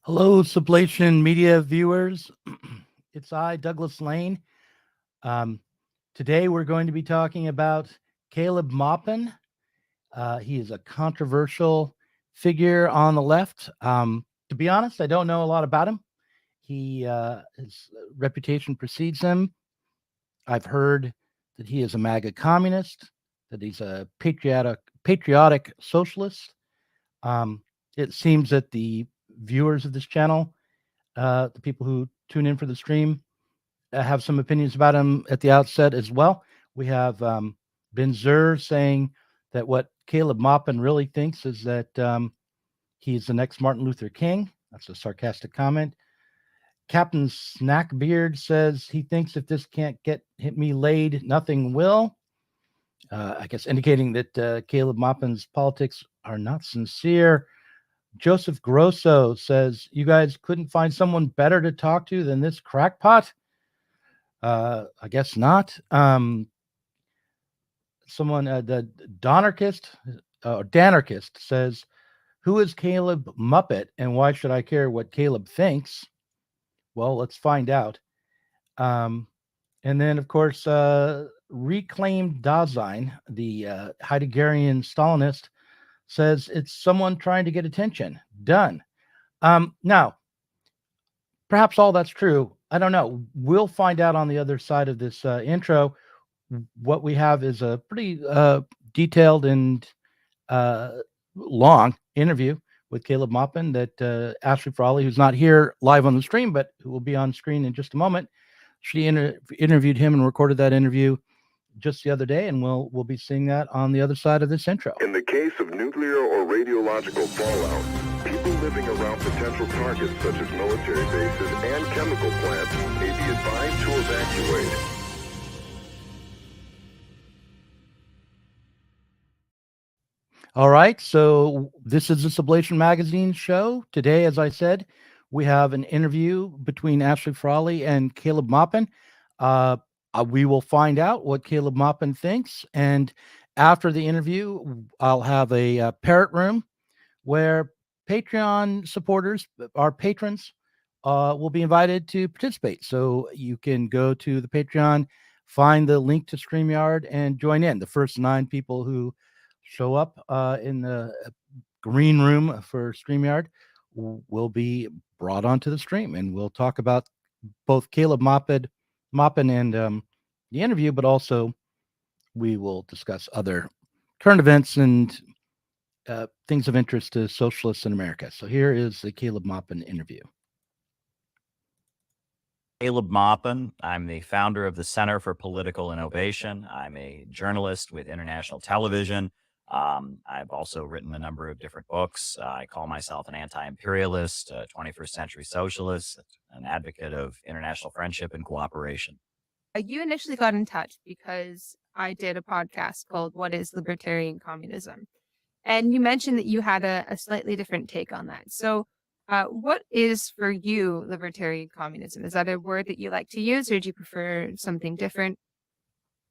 Hello, Sublation Media viewers. It's I, Douglas Lane. Um, Today we're going to be talking about Caleb Maupin. He is a controversial figure on the left. To be honest, I don't know a lot about him. His reputation precedes him. I've heard that he is a MAGA communist, that he's a patriotic socialist. Um, it seems that the viewers of this channel, the people who tune in for the stream, have some opinions about him at the outset as well. We have Ben Zur saying that what Caleb Maupin really thinks is that he's the next Martin Luther King. That's a sarcastic comment. Captain Snackbeard says he thinks if this can't hit me laid, nothing will. I guess indicating that Caleb Maupin's politics are not sincere. Joseph Grosso says, you guys couldn't find someone better to talk to than this crackpot? I guess not. The Danarchist says, who is Caleb Muppet and why should I care what Caleb thinks? Well, let's find out. And then, of course, Reclaimed Dasein, the Heideggerian Stalinist, says it's someone trying to get attention. Done. Now, perhaps all that's true. I don't know. We'll find out on the other side of this intro. What we have is a pretty detailed and long interview with Caleb Maupin that Ashley Frawley, who's not here live on the stream, but who will be on screen in just a moment, she interviewed him and recorded that interview just the other day, and we'll be seeing that on the other side of this intro. In the case of nuclear or radiological fallout, people living around potential targets such as military bases and chemical plants may be advised to evacuate. All right, so this is the Sublation Magazine Show. Today, as I said, we have an interview between Ashley Frawley and Caleb Maupin. We will find out what Caleb Maupin thinks, and after the interview, I'll have a parrot room where Patreon supporters, our patrons, will be invited to participate. So you can go to the Patreon, find the link to StreamYard, and join in. The first 9 people who show up in the green room for StreamYard will be brought onto the stream, and we'll talk about both Caleb Maupin and the interview, but also we will discuss other current events and things of interest to socialists in America. So here is the Caleb Maupin interview. Caleb Maupin. I'm the founder of the Center for Political Innovation. I'm a journalist with international television. I've also written a number of different books. I call myself an anti-imperialist, a 21st century socialist, an advocate of international friendship and cooperation. You initially got in touch because I did a podcast called What is Libertarian Communism? And you mentioned that you had a slightly different take on that. So what is for you libertarian communism? Is that a word that you like to use, or do you prefer something different?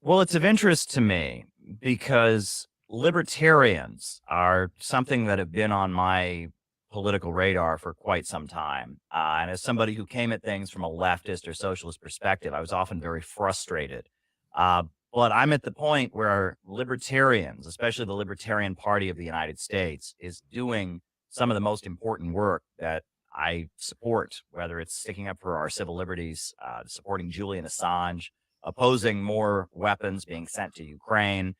Well, it's of interest to me because libertarians are something that have been on my political radar for quite some time. And as somebody who came at things from a leftist or socialist perspective, I was often very frustrated. But I'm at the point where libertarians, especially the Libertarian Party of the United States, is doing some of the most important work that I support, whether it's sticking up for our civil liberties, supporting Julian Assange, opposing more weapons being sent to Ukraine,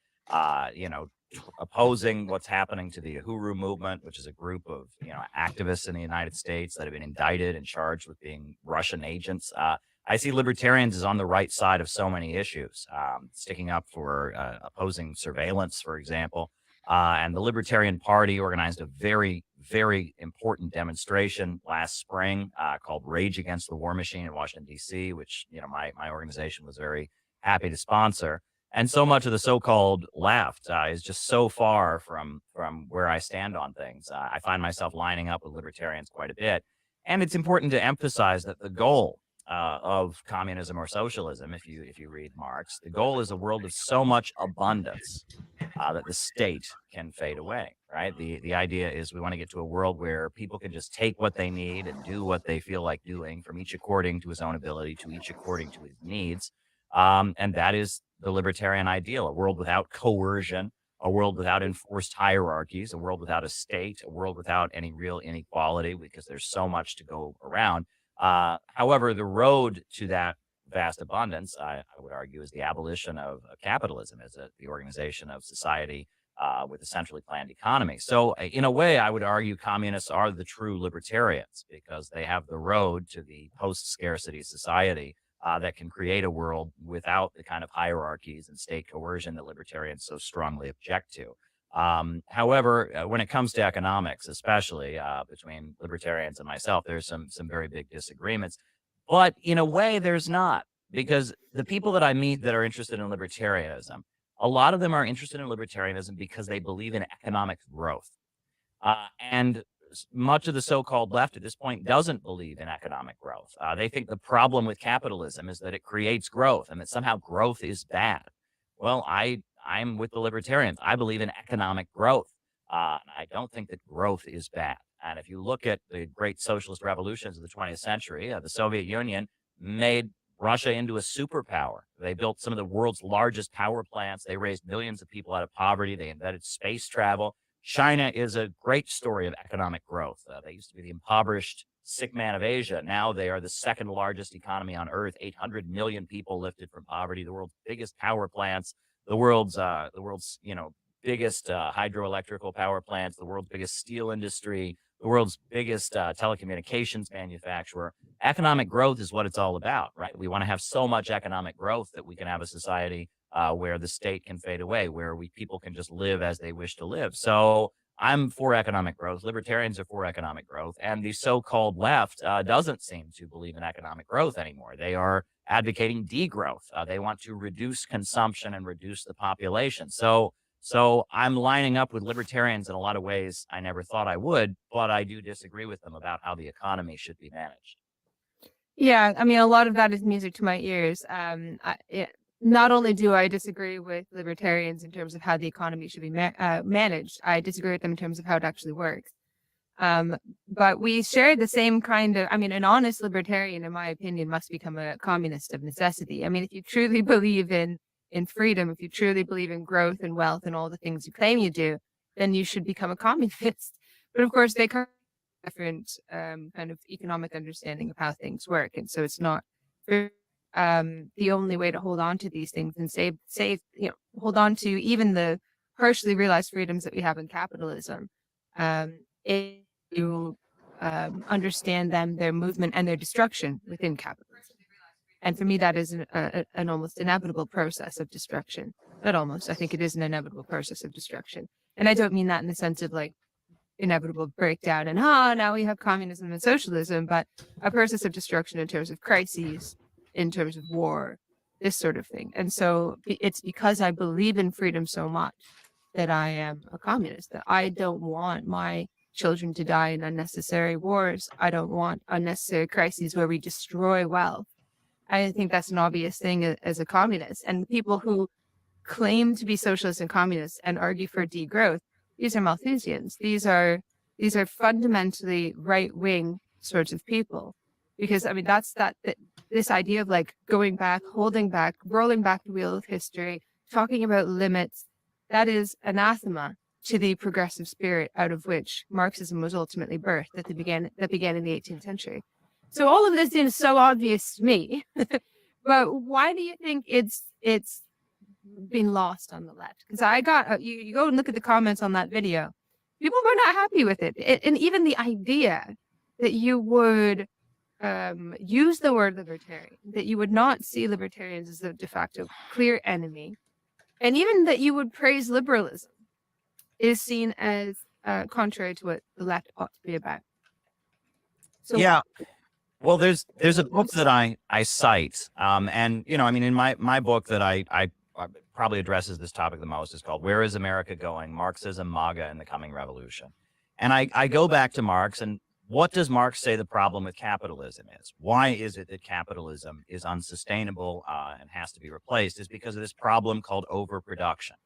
opposing what's happening to the Uhuru movement, which is a group of activists in the United States that have been indicted and charged with being Russian agents. I see libertarians as on the right side of so many issues, sticking up for opposing surveillance, for example. And the Libertarian Party organized a very, very important demonstration last spring called Rage Against the War Machine in Washington, D.C., which my organization was very happy to sponsor. And so much of the so-called left is just so far from where I stand on things. I find myself lining up with libertarians quite a bit. And it's important to emphasize that the goal of communism or socialism, if you read Marx, the goal is a world of so much abundance that the state can fade away, right? The idea is we want to get to a world where people can just take what they need and do what they feel like doing, from each according to his own ability, to each according to his needs. And that is the libertarian ideal: a world without coercion, a world without enforced hierarchies, a world without a state, a world without any real inequality, because there's so much to go around. However, the road to that vast abundance, I would argue, is the abolition of capitalism as the organization of society with a centrally planned economy. So in a way, I would argue communists are the true libertarians, because they have the road to the post-scarcity society that can create a world without the kind of hierarchies and state coercion that libertarians so strongly object to. However, when it comes to economics, especially between libertarians and myself, there's some very big disagreements. But in a way, there's not, because the people that I meet that are interested in libertarianism, a lot of them are interested in libertarianism because they believe in economic growth. And much of the so-called left at this point doesn't believe in economic growth. They think the problem with capitalism is that it creates growth and that somehow growth is bad. Well, I'm with the libertarians. I believe in economic growth. I don't think that growth is bad. And if you look at the great socialist revolutions of the 20th century, the Soviet Union made Russia into a superpower. They built some of the world's largest power plants. They raised millions of people out of poverty. They invented space travel. China is a great story of economic growth. They used to be the impoverished sick man of Asia. Now they are the second largest economy on earth. 800 million people lifted from poverty. The world's biggest power plants. The world's biggest hydroelectrical power plants. The world's biggest steel industry. The world's biggest telecommunications manufacturer. Economic growth is what it's all about, right? We want to have so much economic growth that we can have a society where the state can fade away, where people can just live as they wish to live. So I'm for economic growth. Libertarians are for economic growth. And the so-called left doesn't seem to believe in economic growth anymore. They are advocating degrowth. They want to reduce consumption and reduce the population. So I'm lining up with libertarians in a lot of ways I never thought I would, but I do disagree with them about how the economy should be managed. Yeah, I mean, a lot of that is music to my ears. Not only do I disagree with libertarians in terms of how the economy should be managed, I disagree with them in terms of how it actually works. But we share the same kind of, I mean, an honest libertarian, in my opinion, must become a communist of necessity. I mean, if you truly believe in freedom, if you truly believe in growth and wealth and all the things you claim you do, then you should become a communist. But of course, they come with different kind of economic understanding of how things work. And so it's not the only way to hold on to these things and hold on to even the partially realized freedoms that we have in capitalism. If you understand them, their movement and their destruction within capitalism. And for me, that is an almost inevitable process of destruction. Not almost, I think it is an inevitable process of destruction. And I don't mean that in the sense of like inevitable breakdown and, now we have communism and socialism, but a process of destruction in terms of crises, in terms of war, this sort of thing. And so it's because I believe in freedom so much that I am a communist, that I don't want my children to die in unnecessary wars. I don't want unnecessary crises where we destroy wealth. I think that's an obvious thing as a communist. And the people who claim to be socialists and communists and argue for degrowth, these are Malthusians. These are fundamentally right-wing sorts of people. Because, I mean, this idea of like going back, holding back, rolling back the wheel of history, talking about limits, that is anathema to the progressive spirit out of which Marxism was ultimately birthed that began in the 18th century. So all of this seems so obvious to me, but why do you think it's been lost on the left? Because I got you go and look at the comments on that video. People were not happy with it, and even the idea that you would use the word libertarian, that you would not see libertarians as the de facto clear enemy, and even that you would praise liberalism, is seen as contrary to what the left ought to be about. So yeah. Well, there's a book that I cite, and I mean, in my book that I probably addresses this topic the most is called "Where is America Going? Marxism, MAGA, and the Coming Revolution." And I go back to Marx, and what does Marx say the problem with capitalism is? Why is it that capitalism is unsustainable and has to be replaced? Is because of this problem called overproduction.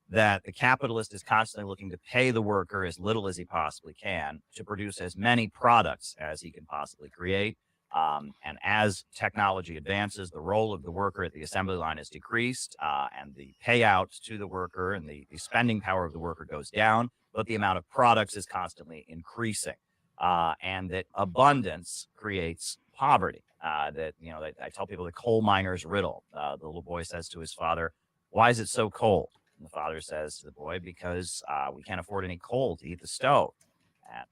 that the capitalist is constantly looking to pay the worker as little as he possibly can to produce as many products as he can possibly create. And as technology advances, the role of the worker at the assembly line is decreased, and the payout to the worker and the spending power of the worker goes down, but the amount of products is constantly increasing. And that abundance creates poverty. I tell people the coal miner's riddle. The little boy says to his father, "Why is it so cold?" And the father says to the boy, "Because we can't afford any coal to heat the stove." And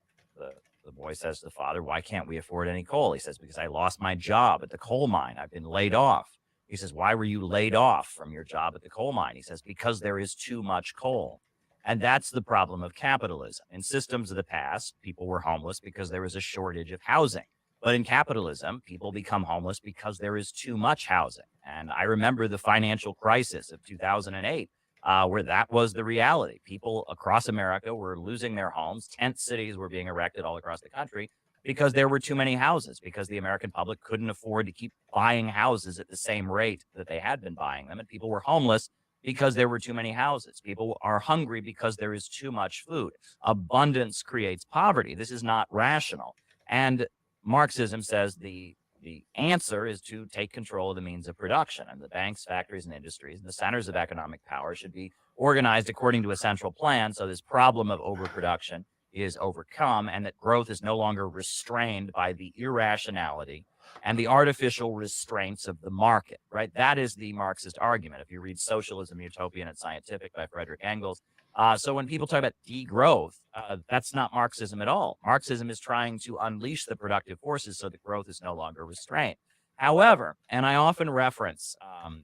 the boy says to the father, "Why can't we afford any coal?" He says, "Because I lost my job at the coal mine. I've been laid off." He says, "Why were you laid off from your job at the coal mine?" He says, "Because there is too much coal." And that's the problem of capitalism. In systems of the past, people were homeless because there was a shortage of housing. But in capitalism, people become homeless because there is too much housing. And I remember the financial crisis of 2008, where that was the reality. People across America were losing their homes. Tent cities were being erected all across the country because there were too many houses, because the American public couldn't afford to keep buying houses at the same rate that they had been buying them. And people were homeless because there were too many houses. People are hungry because there is too much food. Abundance creates poverty. This is not rational. And Marxism says the answer is to take control of the means of production, and the banks, factories, and industries, and the centers of economic power should be organized according to a central plan, so this problem of overproduction is overcome, and that growth is no longer restrained by the irrationality and the artificial restraints of the market, right? That is the Marxist argument. If you read Socialism, Utopian, and Scientific by Frederick Engels, so when people talk about degrowth, that's not Marxism at all. Marxism is trying to unleash the productive forces so that growth is no longer restrained. However, and I often reference,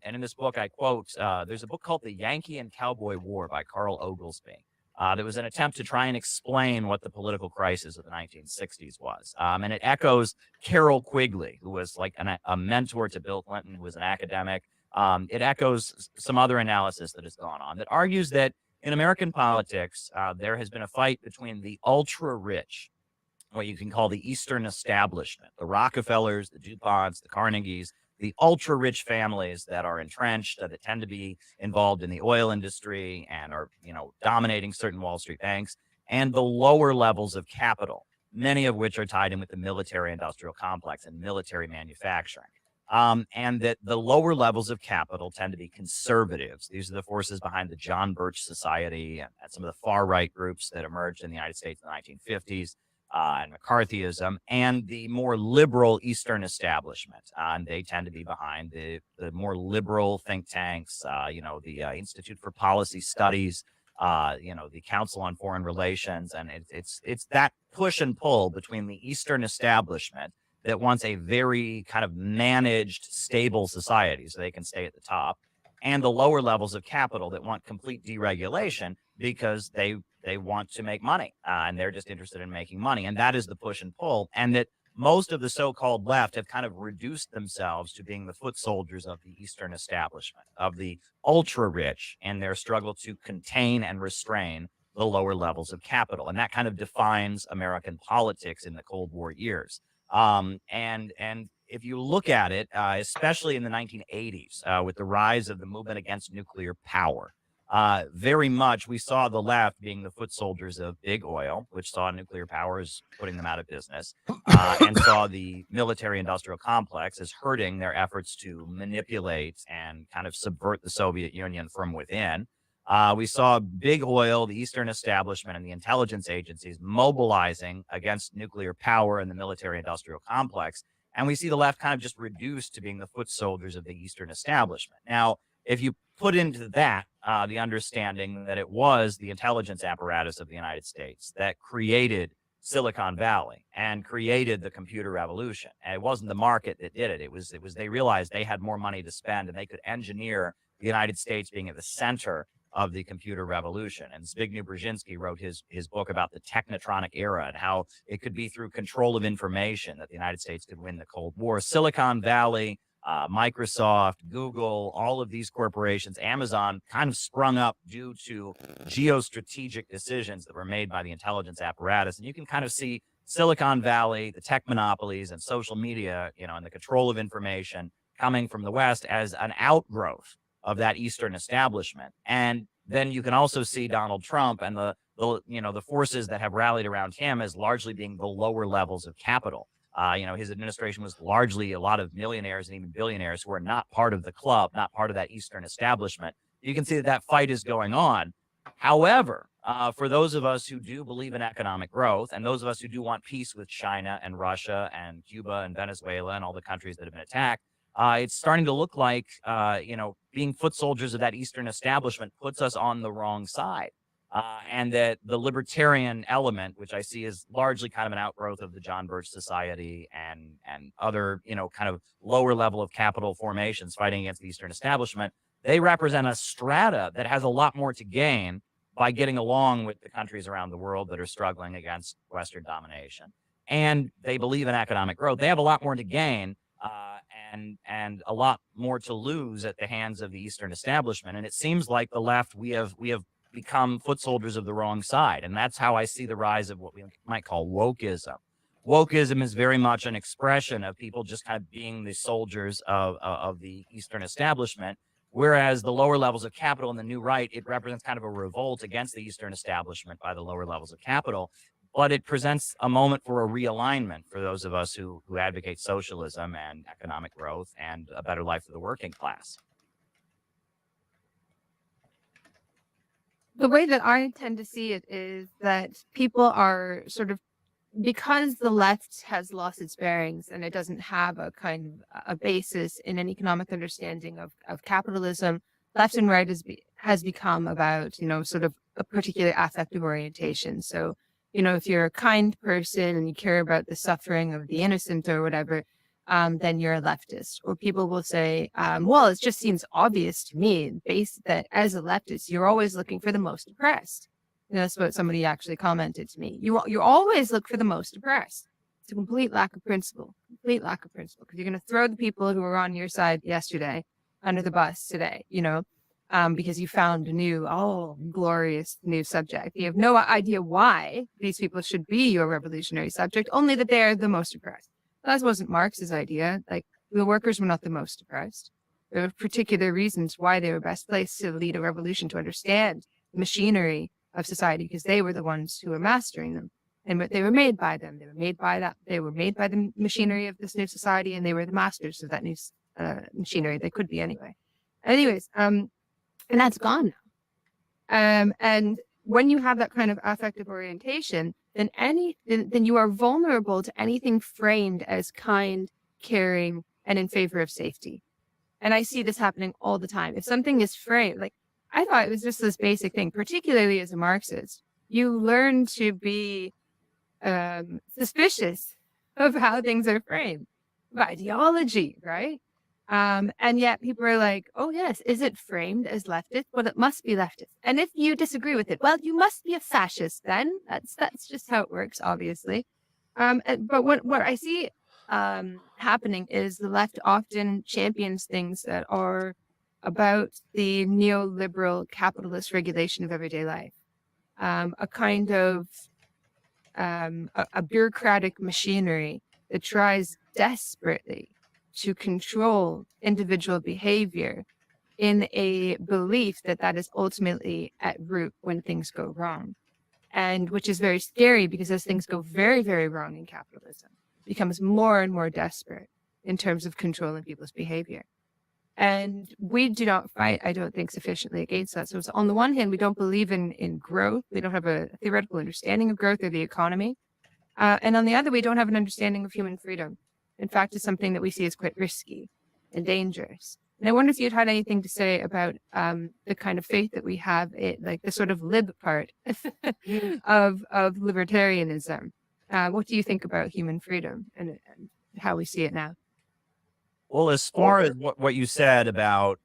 and in this book I quote, there's a book called The Yankee and Cowboy War by Carl Oglesby. That was an attempt to try and explain what the political crisis of the 1960s was. And it echoes Carroll Quigley, who was like a mentor to Bill Clinton, who was an academic. It echoes some other analysis that has gone on that argues that in American politics, there has been a fight between the ultra-rich, what you can call the Eastern establishment, the Rockefellers, the DuPonts, the Carnegies, the ultra-rich families that are entrenched, that tend to be involved in the oil industry and are, dominating certain Wall Street banks, and the lower levels of capital, many of which are tied in with the military-industrial complex and military manufacturing. And that the lower levels of capital tend to be conservatives. These are the forces behind the John Birch Society and some of the far-right groups that emerged in the United States in the 1950s, and McCarthyism, and the more liberal Eastern establishment. And they tend to be behind the more liberal think tanks, the Institute for Policy Studies, the Council on Foreign Relations. And it's that push and pull between the Eastern establishment that wants a very kind of managed, stable society so they can stay at the top, and the lower levels of capital that want complete deregulation because they want to make money, and they're just interested in making money. And that is the push and pull, and that most of the so-called left have kind of reduced themselves to being the foot soldiers of the Eastern establishment, of the ultra-rich, in their struggle to contain and restrain the lower levels of capital. And that kind of defines American politics in the Cold War years. And if you look at it, especially in the 1980s, with the rise of the movement against nuclear power, very much we saw the left being the foot soldiers of big oil, which saw nuclear power as putting them out of business, and saw the military-industrial complex as hurting their efforts to manipulate and kind of subvert the Soviet Union from within. We saw big oil, the Eastern establishment, and the intelligence agencies mobilizing against nuclear power and the military-industrial complex. And we see the left kind of just reduced to being the foot soldiers of the Eastern establishment. Now, if you put into that the understanding that it was the intelligence apparatus of the United States that created Silicon Valley and created the computer revolution, and it wasn't the market that did it. It was they realized they had more money to spend and they could engineer the United States being at the center of the computer revolution. And Zbigniew Brzezinski wrote his book about the technotronic era and how it could be through control of information that the United States could win the Cold War. Silicon Valley, Microsoft, Google, all of these corporations, Amazon, kind of sprung up due to geostrategic decisions that were made by the intelligence apparatus. And you can kind of see Silicon Valley, the tech monopolies, and social media, and the control of information coming from the West as an outgrowth of that Eastern establishment. And then you can also see Donald Trump and the forces that have rallied around him as largely being the lower levels of capital. His administration was largely a lot of millionaires and even billionaires who are not part of the club, not part of that Eastern establishment. You can see that fight is going on. However, for those of us who do believe in economic growth, and those of us who do want peace with China and Russia and Cuba and Venezuela and all the countries that have been attacked, it's starting to look like, being foot soldiers of that Eastern establishment puts us on the wrong side. And that the libertarian element, which I see as largely kind of an outgrowth of the John Birch Society and other, kind of lower level of capital formations fighting against the Eastern establishment, they represent a strata that has a lot more to gain by getting along with the countries around the world that are struggling against Western domination. And they believe in economic growth. They have a lot more to gain and a lot more to lose at the hands of the Eastern establishment. And it seems like the left, we have become foot soldiers of the wrong side. And that's how I see the rise of what we might call wokeism. Wokeism is very much an expression of people just kind of being the soldiers of the Eastern establishment, whereas the lower levels of capital and the new right, it represents kind of a revolt against the Eastern establishment by the lower levels of capital. But it presents a moment for a realignment for those of us who advocate socialism and economic growth and a better life for the working class. The way that I tend to see it is that people are sort of, because the left has lost its bearings and it doesn't have a kind of a basis in an economic understanding of capitalism, left and right has become about, sort of a particular affective orientation. So, if you're a kind person and you care about the suffering of the innocent or whatever, then you're a leftist. Or people will say, well, it just seems obvious to me that as a leftist, you're always looking for the most oppressed. That's what somebody actually commented to me. You always look for the most oppressed. It's a complete lack of principle, because you're going to throw the people who were on your side yesterday under the bus today, because you found a new, glorious new subject. You have no idea why these people should be your revolutionary subject, only that they're the most oppressed. That wasn't Marx's idea. Like, the workers were not the most oppressed. There were particular reasons why they were best placed to lead a revolution, to understand the machinery of society, because they were the ones who were mastering them. And they were made by them. They were made by the machinery of this new society, and they were the masters of that new machinery. They could be anyway. Anyways, and that's gone now. And when you have that kind of affective orientation, then you are vulnerable to anything framed as kind, caring, and in favor of safety. And I see this happening all the time. If something is framed, like, I thought it was just this basic thing, particularly as a Marxist, you learn to be suspicious of how things are framed, of ideology, right? And yet people are like, oh yes, is it framed as leftist? Well, it must be leftist. And if you disagree with it, well, you must be a fascist then. That's just how it works, obviously. But what I see happening is the left often champions things that are about the neoliberal capitalist regulation of everyday life, a kind of a bureaucratic machinery that tries desperately to control individual behavior in a belief that is ultimately at root when things go wrong. And which is very scary, because as things go very, very wrong in capitalism, it becomes more and more desperate in terms of controlling people's behavior. And we do not fight, I don't think, sufficiently against that. So on the one hand, we don't believe in growth. We don't have a theoretical understanding of growth or the economy. And on the other, we don't have an understanding of human freedom. In fact, it's something that we see as quite risky and dangerous. And I wonder if you'd had anything to say about the kind of faith that we have, like the sort of lib part of libertarianism. What do you think about human freedom and how we see it now? Well, as far as what you said about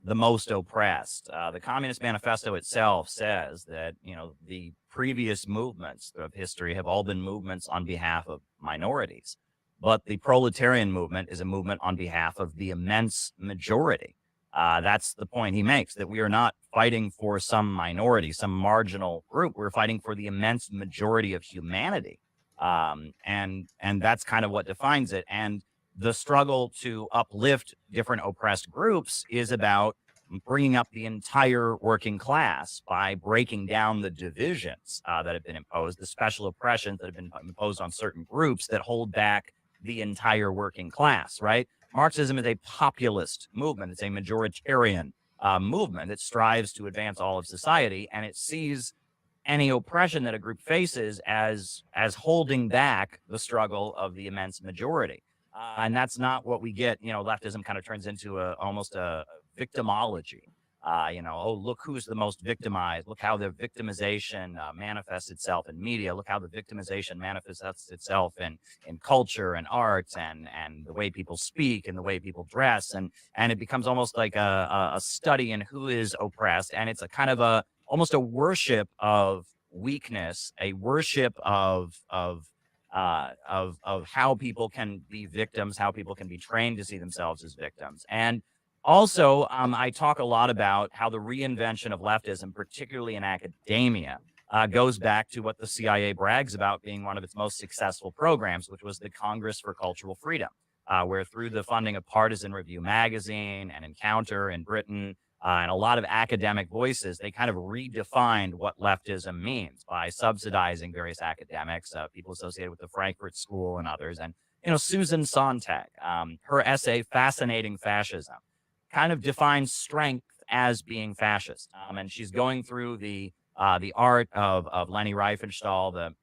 the most oppressed, the Communist Manifesto itself says that, the previous movements of history have all been movements on behalf of minorities. But the proletarian movement is a movement on behalf of the immense majority. That's the point he makes, that we are not fighting for some minority, some marginal group. We're fighting for the immense majority of humanity. And that's kind of what defines it. And the struggle to uplift different oppressed groups is about bringing up the entire working class by breaking down the divisions that have been imposed, the special oppressions that have been imposed on certain groups that hold back the entire working class, right? Marxism is a populist movement. It's a majoritarian movement that strives to advance all of society, and it sees any oppression that a group faces as holding back the struggle of the immense majority. And that's not what we get. Leftism kind of turns into almost a victimology. Oh, look who's the most victimized. Look how the victimization manifests itself in media. Look how the victimization manifests itself in culture and arts and the way people speak and the way people dress. And it becomes almost like a study in who is oppressed. And it's a kind of almost a worship of weakness, a worship of how people can be victims, how people can be trained to see themselves as victims. And also, I talk a lot about how the reinvention of leftism, particularly in academia, goes back to what the CIA brags about being one of its most successful programs, which was the Congress for Cultural Freedom, where through the funding of Partisan Review magazine and Encounter in Britain, and a lot of academic voices, they kind of redefined what leftism means by subsidizing various academics, people associated with the Frankfurt School and others. And, Susan Sontag, her essay, Fascinating Fascism, kind of defines strength as being fascist. And she's going through the art of Leni Riefenstahl, the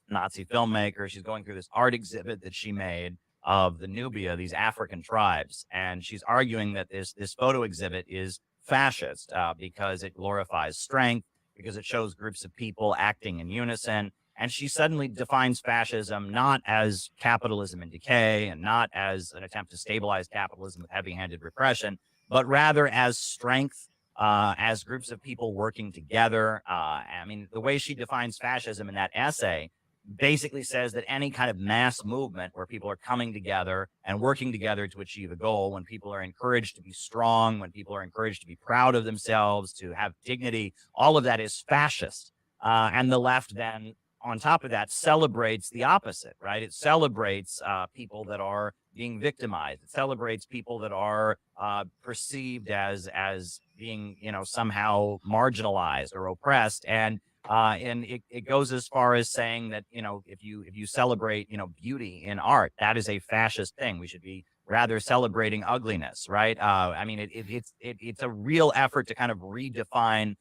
Nazi filmmaker. She's going through this art exhibit that she made of the Nubia, these African tribes. And she's arguing that this photo exhibit is fascist because it glorifies strength, because it shows groups of people acting in unison. And she suddenly defines fascism not as capitalism in decay and not as an attempt to stabilize capitalism with heavy-handed repression, but rather as strength, as groups of people working together. The way she defines fascism in that essay basically says that any kind of mass movement where people are coming together and working together to achieve a goal, when people are encouraged to be strong, when people are encouraged to be proud of themselves, to have dignity, all of that is fascist. And the left then, on top of that, celebrates the opposite, right? It celebrates people that are being victimized. It celebrates people that are perceived as being, somehow marginalized or oppressed. And it goes as far as saying that, if you celebrate, beauty in art, that is a fascist thing. We should be rather celebrating ugliness, right? It's a real effort to kind of redefine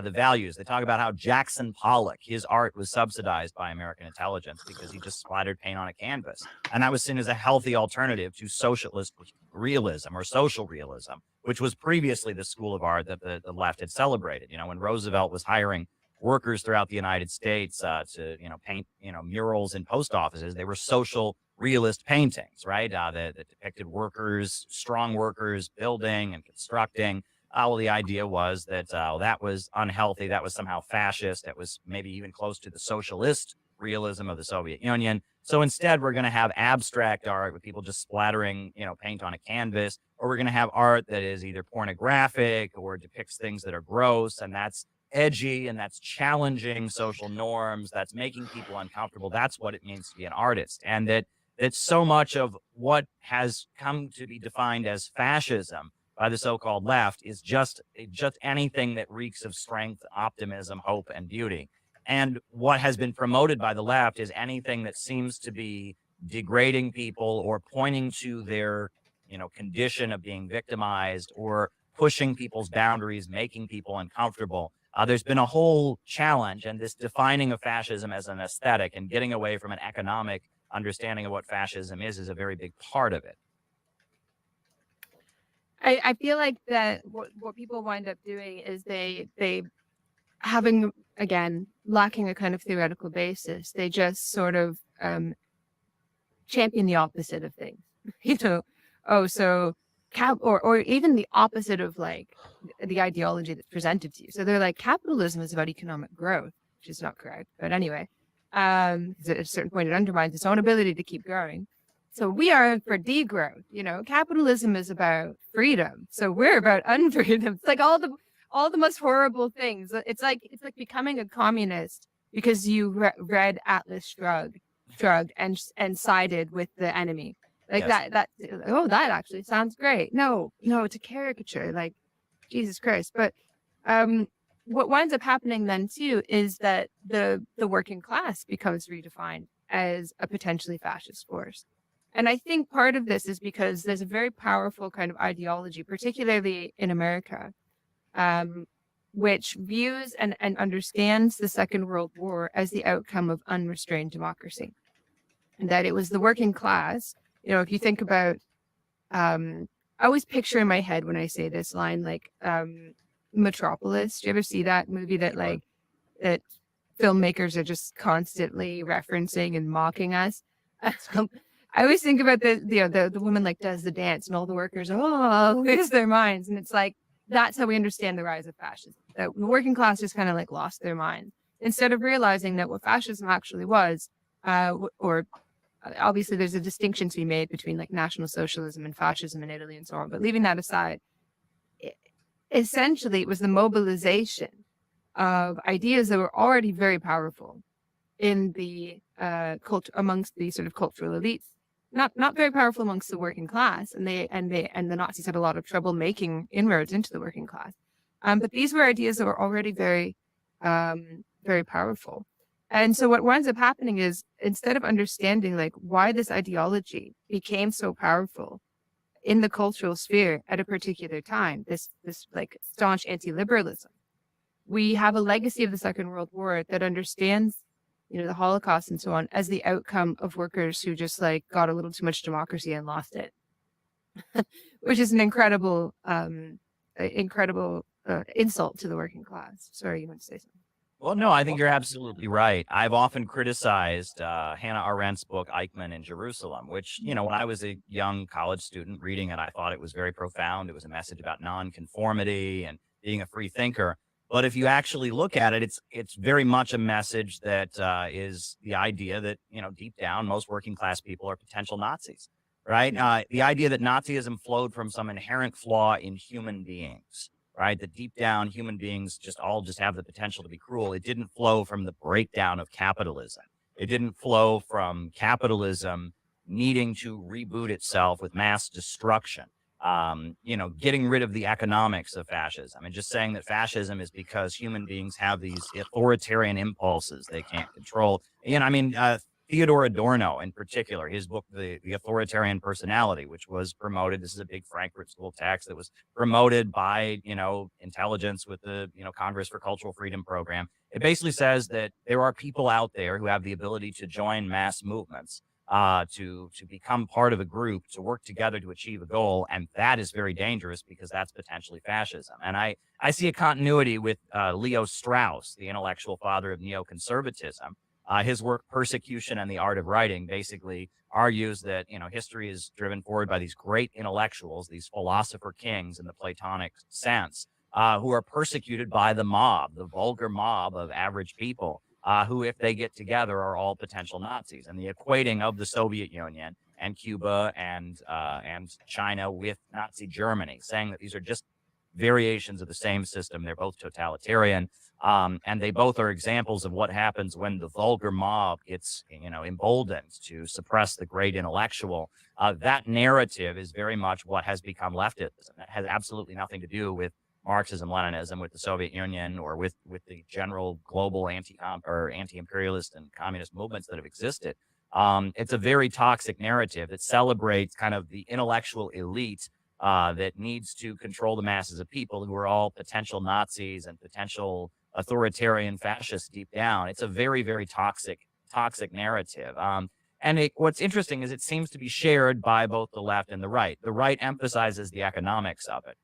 the values. They talk about how Jackson Pollock, his art was subsidized by American intelligence because he just splattered paint on a canvas. And that was seen as a healthy alternative to socialist realism or social realism, which was previously the school of art that the left had celebrated. When Roosevelt was hiring workers throughout the United States to paint murals in post offices, they were social realist paintings, right? That depicted workers, strong workers, building and constructing. Well, the idea was that that was unhealthy. That was somehow fascist. That was maybe even close to the socialist realism of the Soviet Union. So instead, we're going to have abstract art with people just splattering, paint on a canvas, or we're going to have art that is either pornographic or depicts things that are gross, and that's edgy, and that's challenging social norms. That's making people uncomfortable. That's what it means to be an artist. And that so much of what has come to be defined as fascism by the so-called left is just anything that reeks of strength, optimism, hope, and beauty. And what has been promoted by the left is anything that seems to be degrading people or pointing to their, condition of being victimized or pushing people's boundaries, making people uncomfortable. There's been a whole challenge, and this defining of fascism as an aesthetic and getting away from an economic understanding of what fascism is a very big part of it. I feel like that what people wind up doing is they having, again, lacking a kind of theoretical basis, they just sort of champion the opposite of things. Or even the opposite of like the ideology that's presented to you. So they're like, capitalism is about economic growth, which is not correct. But anyway, at a certain point, it undermines its own ability to keep growing. So we are for degrowth. Capitalism is about freedom. So we're about unfreedom. It's like all the most horrible things. It's like becoming a communist because you read Atlas Shrugged and sided with the enemy. Like yes. that actually sounds great. No, it's a caricature. Like Jesus Christ. But what winds up happening then too is that the working class becomes redefined as a potentially fascist force. And I think part of this is because there's a very powerful kind of ideology, particularly in America, which views and understands the Second World War as the outcome of unrestrained democracy. And that it was the working class. You know, if you think about, I always picture in my head when I say this line, like Metropolis. Do you ever see that movie that like that filmmakers are just constantly referencing and mocking us? I always think about the woman like does the dance and all the workers lose their minds, and it's like that's how we understand the rise of fascism. That the working class just kind of like lost their mind instead of realizing that what fascism actually was, or obviously there's a distinction to be made between like National Socialism and fascism in Italy and so on. But leaving that aside, essentially it was the mobilization of ideas that were already very powerful in the amongst the sort of cultural elites. Not very powerful amongst the working class, and the Nazis had a lot of trouble making inroads into the working class. But these were ideas that were already very, very powerful. And so what winds up happening is instead of understanding like why this ideology became so powerful in the cultural sphere at a particular time, this like staunch anti-liberalism, we have a legacy of the Second World War that understands, you know, the Holocaust and so on as the outcome of workers who just like got a little too much democracy and lost it, which is an incredible insult to the working class. Sorry, you want to say something? Well, no, I think you're absolutely right. I've often criticized Hannah Arendt's book, Eichmann in Jerusalem, which, you know, when I was a young college student reading it, I thought it was very profound. It was a message about nonconformity and being a free thinker. But if you actually look at it, it's very much a message that is the idea that, you know, deep down, most working class people are potential Nazis, right? The idea that Nazism flowed from some inherent flaw in human beings, right? That deep down human beings just have the potential to be cruel. It didn't flow from the breakdown of capitalism. It didn't flow from capitalism needing to reboot itself with mass destruction. You know, getting rid of the economics of fascism and just saying that fascism is because human beings have these authoritarian impulses they can't control. And I mean, Theodor Adorno in particular, his book, The Authoritarian Personality, which was promoted. This is a big Frankfurt School text that was promoted by, you know, intelligence with the, you know, Congress for Cultural Freedom program. It basically says that there are people out there who have the ability to join mass movements, to become part of a group, to work together to achieve a goal. And that is very dangerous because that's potentially fascism. And I see a continuity with Leo Strauss, the intellectual father of neoconservatism. His work, Persecution and the Art of Writing, basically argues that, you know, history is driven forward by these great intellectuals, these philosopher kings in the Platonic sense, who are persecuted by the mob, the vulgar mob of average people, who, if they get together, are all potential Nazis. And the equating of the Soviet Union and Cuba and China with Nazi Germany, saying that these are just variations of the same system. They're both totalitarian, and they both are examples of what happens when the vulgar mob gets, you know, emboldened to suppress the great intellectual. That narrative is very much what has become leftism. It has absolutely nothing to do with Marxism, Leninism, with the Soviet Union, or with the general global anti-imperialist and communist movements that have existed. It's a very toxic narrative that celebrates kind of the intellectual elite that needs to control the masses of people who are all potential Nazis and potential authoritarian fascists deep down. It's a very, very toxic narrative. And what's interesting is it seems to be shared by both the left and the right. The right emphasizes the economics of it.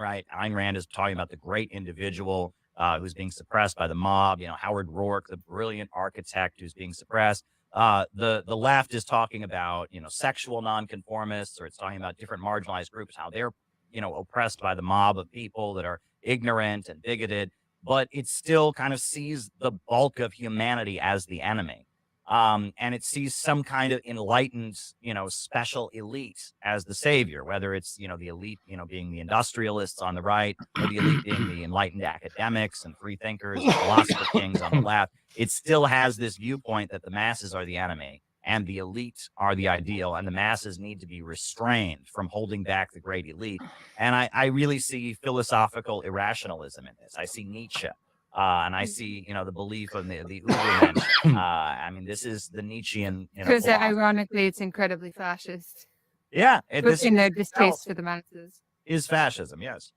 Right, Ayn Rand is talking about the great individual who's being suppressed by the mob. You know, Howard Rourke, the brilliant architect who's being suppressed. The left is talking about, you know, sexual nonconformists, or it's talking about different marginalized groups, how they're, you know, oppressed by the mob of people that are ignorant and bigoted. But it still kind of sees the bulk of humanity as the enemy. And it sees some kind of enlightened, you know, special elite as the savior, whether it's, you know, the elite, you know, being the industrialists on the right, or the elite being the enlightened academics and free thinkers and philosopher kings on the left. It still has this viewpoint that the masses are the enemy, and the elite are the ideal, and the masses need to be restrained from holding back the great elite. And I really see philosophical irrationalism in this. I see Nietzsche, and I see, the belief of the Ubermensch. I mean, this is the Nietzschean, Because philosophy. ironically, it's incredibly fascist. Yeah, In their distaste for the masses. Is fascism, yes.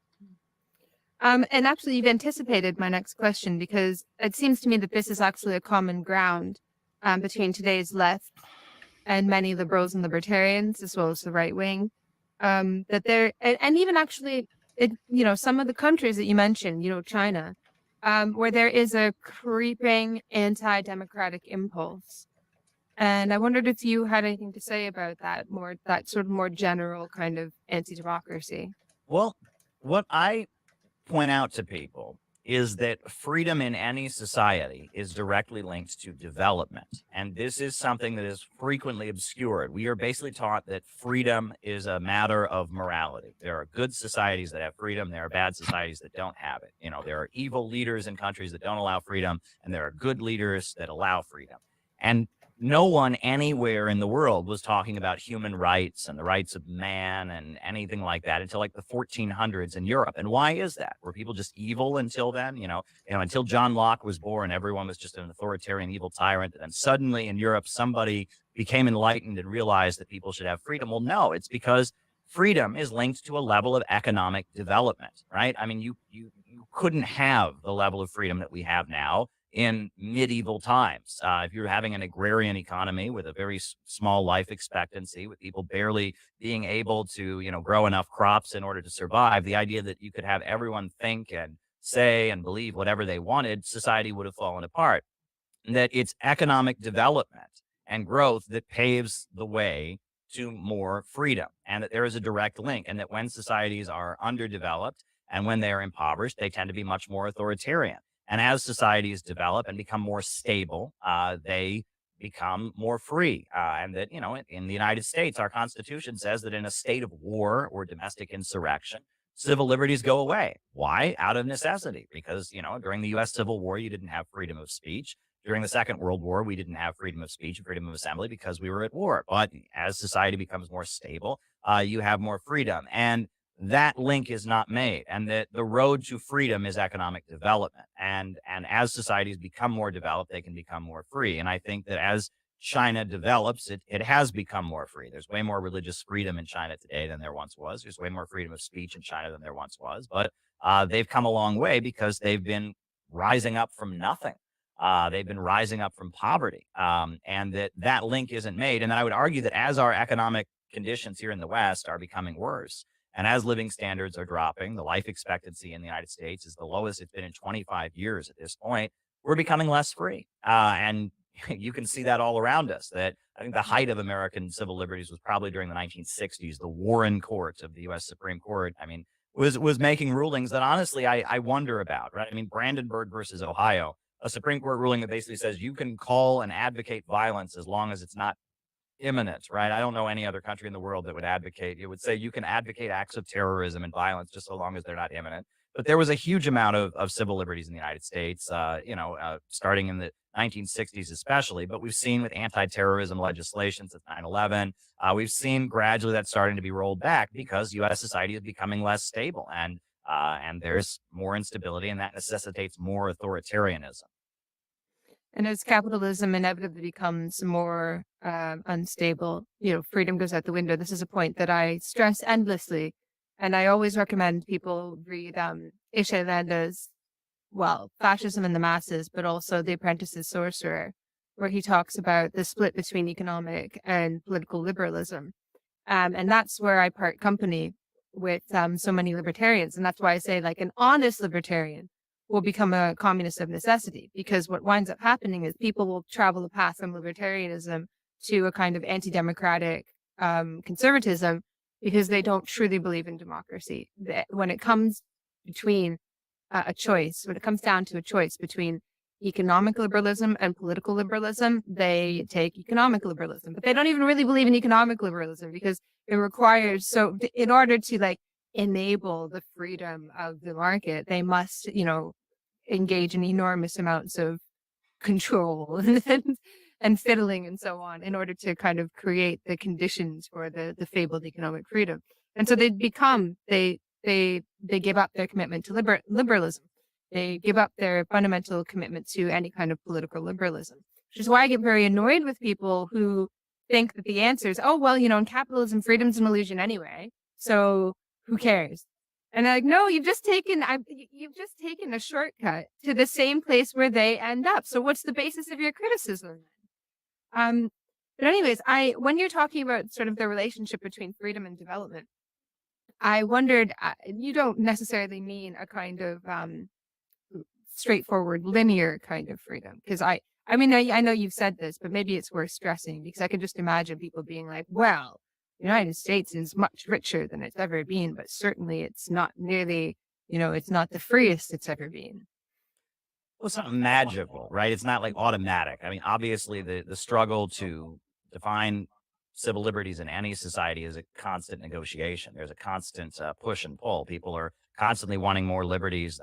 And actually, you've anticipated my next question, because it seems to me that this is actually a common ground between today's left and many liberals and libertarians, as well as the right wing. That they're, and even actually, some of the countries that you mentioned, China, where there is a creeping anti-democratic impulse. And I wondered if you had anything to say about that sort of more general kind of anti-democracy. Well, what I point out to people is that freedom in any society is directly linked to development. And this is something that is frequently obscured. We are basically taught that freedom is a matter of morality. There are good societies that have freedom. There are bad societies that don't have it. There are evil leaders in countries that don't allow freedom, and there are good leaders that allow freedom. And no one anywhere in the world was talking about human rights and the rights of man and anything like that until like the 1400s in Europe. And why is that? Were people just evil until then? Until John Locke was born, everyone was just an authoritarian, evil tyrant. And suddenly in Europe, somebody became enlightened and realized that people should have freedom. Well, no, it's because freedom is linked to a level of economic development, right? I mean, you couldn't have the level of freedom that we have now in medieval times. If you're having an agrarian economy with a very small life expectancy, with people barely being able to, grow enough crops in order to survive, the idea that you could have everyone think and say and believe whatever they wanted, society would have fallen apart. And that it's economic development and growth that paves the way to more freedom, and that there is a direct link, and that when societies are underdeveloped and when they are impoverished, they tend to be much more authoritarian. And as societies develop and become more stable, they become more free. And that, in the United States, our Constitution says that in a state of war or domestic insurrection, civil liberties go away. Why? Out of necessity. Because, during the U.S. Civil War, you didn't have freedom of speech. During the Second World War, we didn't have freedom of speech and freedom of assembly because we were at war. But as society becomes more stable, you have more freedom. And that link is not made, and that the road to freedom is economic development. And as societies become more developed, they can become more free. And I think that as China develops, it has become more free. There's way more religious freedom in China today than there once was. There's way more freedom of speech in China than there once was. But they've come a long way because they've been rising up from nothing. They've been rising up from poverty, and that link isn't made. And I would argue that as our economic conditions here in the West are becoming worse, and as living standards are dropping, the life expectancy in the United States is the lowest it's been in 25 years at this point, we're becoming less free. And you can see that all around us. That I think the height of American civil liberties was probably during the 1960s. The Warren Court of the U.S. Supreme Court, was making rulings that honestly I wonder about, right? I mean, Brandenburg versus Ohio, a Supreme Court ruling that basically says you can call and advocate violence as long as it's not imminent, right? I don't know any other country in the world that would advocate. It would say you can advocate acts of terrorism and violence just so long as they're not imminent. But there was a huge amount of civil liberties in the United States, starting in the 1960s especially. But we've seen with anti-terrorism legislation since 9/11, we've seen gradually that starting to be rolled back because U.S. society is becoming less stable, and there's more instability, and that necessitates more authoritarianism. And as capitalism inevitably becomes more unstable, freedom goes out the window. This is a point that I stress endlessly. And I always recommend people read Isha Landa's, Fascism in the Masses, but also The Apprentice's Sorcerer, where he talks about the split between economic and political liberalism. And that's where I part company with so many libertarians. And that's why I say, like, an honest libertarian will become a communist of necessity, because what winds up happening is people will travel a path from libertarianism to a kind of anti-democratic conservatism because they don't truly believe in democracy. When it comes between when it comes down to a choice between economic liberalism and political liberalism, they take economic liberalism. But they don't even really believe in economic liberalism because it requires, in order to enable the freedom of the market, they must, engage in enormous amounts of control and fiddling and so on in order to kind of create the conditions for the fabled economic freedom. And so they give up their commitment to liberalism. They give up their fundamental commitment to any kind of political liberalism, which is why I get very annoyed with people who think that the answer is, oh, well, in capitalism, freedom's an illusion anyway, so who cares? And they're like, no, you've just taken a shortcut to the same place where they end up. So what's the basis of your criticism? But anyways, when you're talking about sort of the relationship between freedom and development, I wondered, you don't necessarily mean a kind of straightforward, linear kind of freedom. Because I know you've said this, but maybe it's worth stressing, because I can just imagine people being like, well, the United States is much richer than it's ever been, but certainly it's not nearly, it's not the freest it's ever been. Well, it's not magical, right? It's not like automatic. I mean, obviously the struggle to define civil liberties in any society is a constant negotiation. There's a constant push and pull. People are constantly wanting more liberties.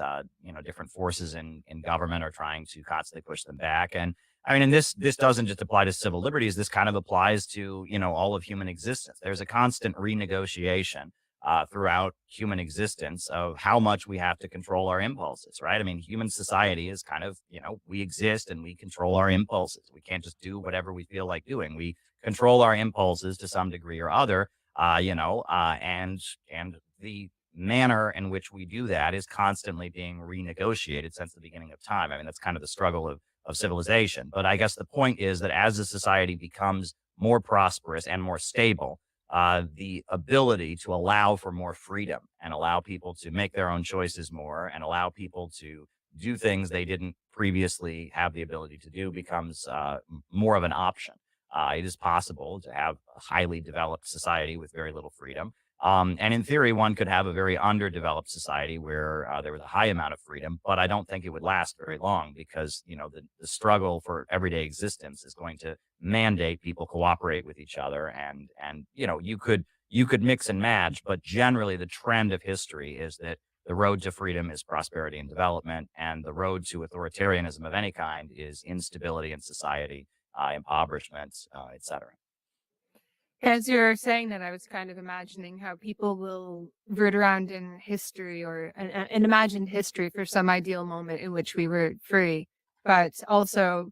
Different forces in government are trying to constantly push them back. And I mean, and this doesn't just apply to civil liberties. This kind of applies to, all of human existence. There's a constant renegotiation throughout human existence of how much we have to control our impulses, right? I mean, human society is kind of, we exist and we control our impulses. We can't just do whatever we feel like doing. We control our impulses to some degree or other, and the manner in which we do that is constantly being renegotiated since the beginning of time. I mean, that's kind of the struggle of civilization. But I guess the point is that as a society becomes more prosperous and more stable, the ability to allow for more freedom and allow people to make their own choices more and allow people to do things they didn't previously have the ability to do becomes more of an option. It is possible to have a highly developed society with very little freedom. And in theory, one could have a very underdeveloped society where there was a high amount of freedom, but I don't think it would last very long because, the struggle for everyday existence is going to mandate people cooperate with each other. And you could mix and match, but generally the trend of history is that the road to freedom is prosperity and development, and the road to authoritarianism of any kind is instability in society, impoverishment, etc. As you're saying that, I was kind of imagining how people will root around in history or an imagined history for some ideal moment in which we were free, but also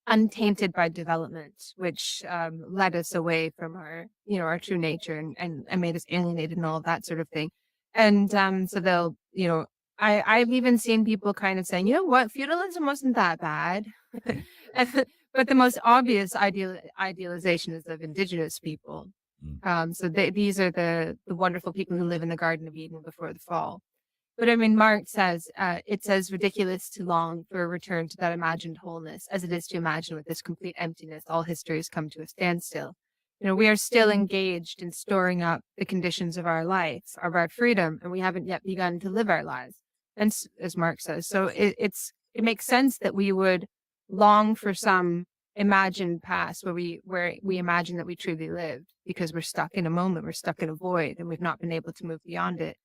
untainted by development, which led us away from our true nature and made us alienated and all of that sort of thing. And so they'll, I've even seen people kind of saying, what, feudalism wasn't that bad. But the most obvious idealization is of indigenous people. So these are the wonderful people who live in the Garden of Eden before the fall. But I mean, Marx says, it's as ridiculous to long for a return to that imagined wholeness as it is to imagine with this complete emptiness all history has come to a standstill. We are still engaged in storing up the conditions of our life, of our freedom, and we haven't yet begun to live our lives. And as Marx says, so it makes sense that we would long for some imagined past where we imagine that we truly lived, because we're stuck in a moment, we're stuck in a void, and we've not been able to move beyond it.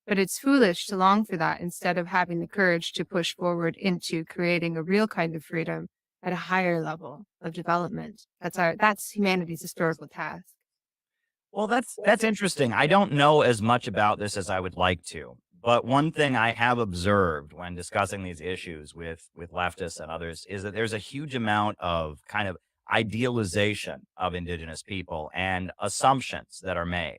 But it's foolish to long for that instead of having the courage to push forward into creating a real kind of freedom at a higher level of development. That's humanity's historical task. Well, that's interesting. I don't know as much about this as I would like to. But one thing I have observed when discussing these issues with leftists and others is that there's a huge amount of kind of idealization of indigenous people and assumptions that are made.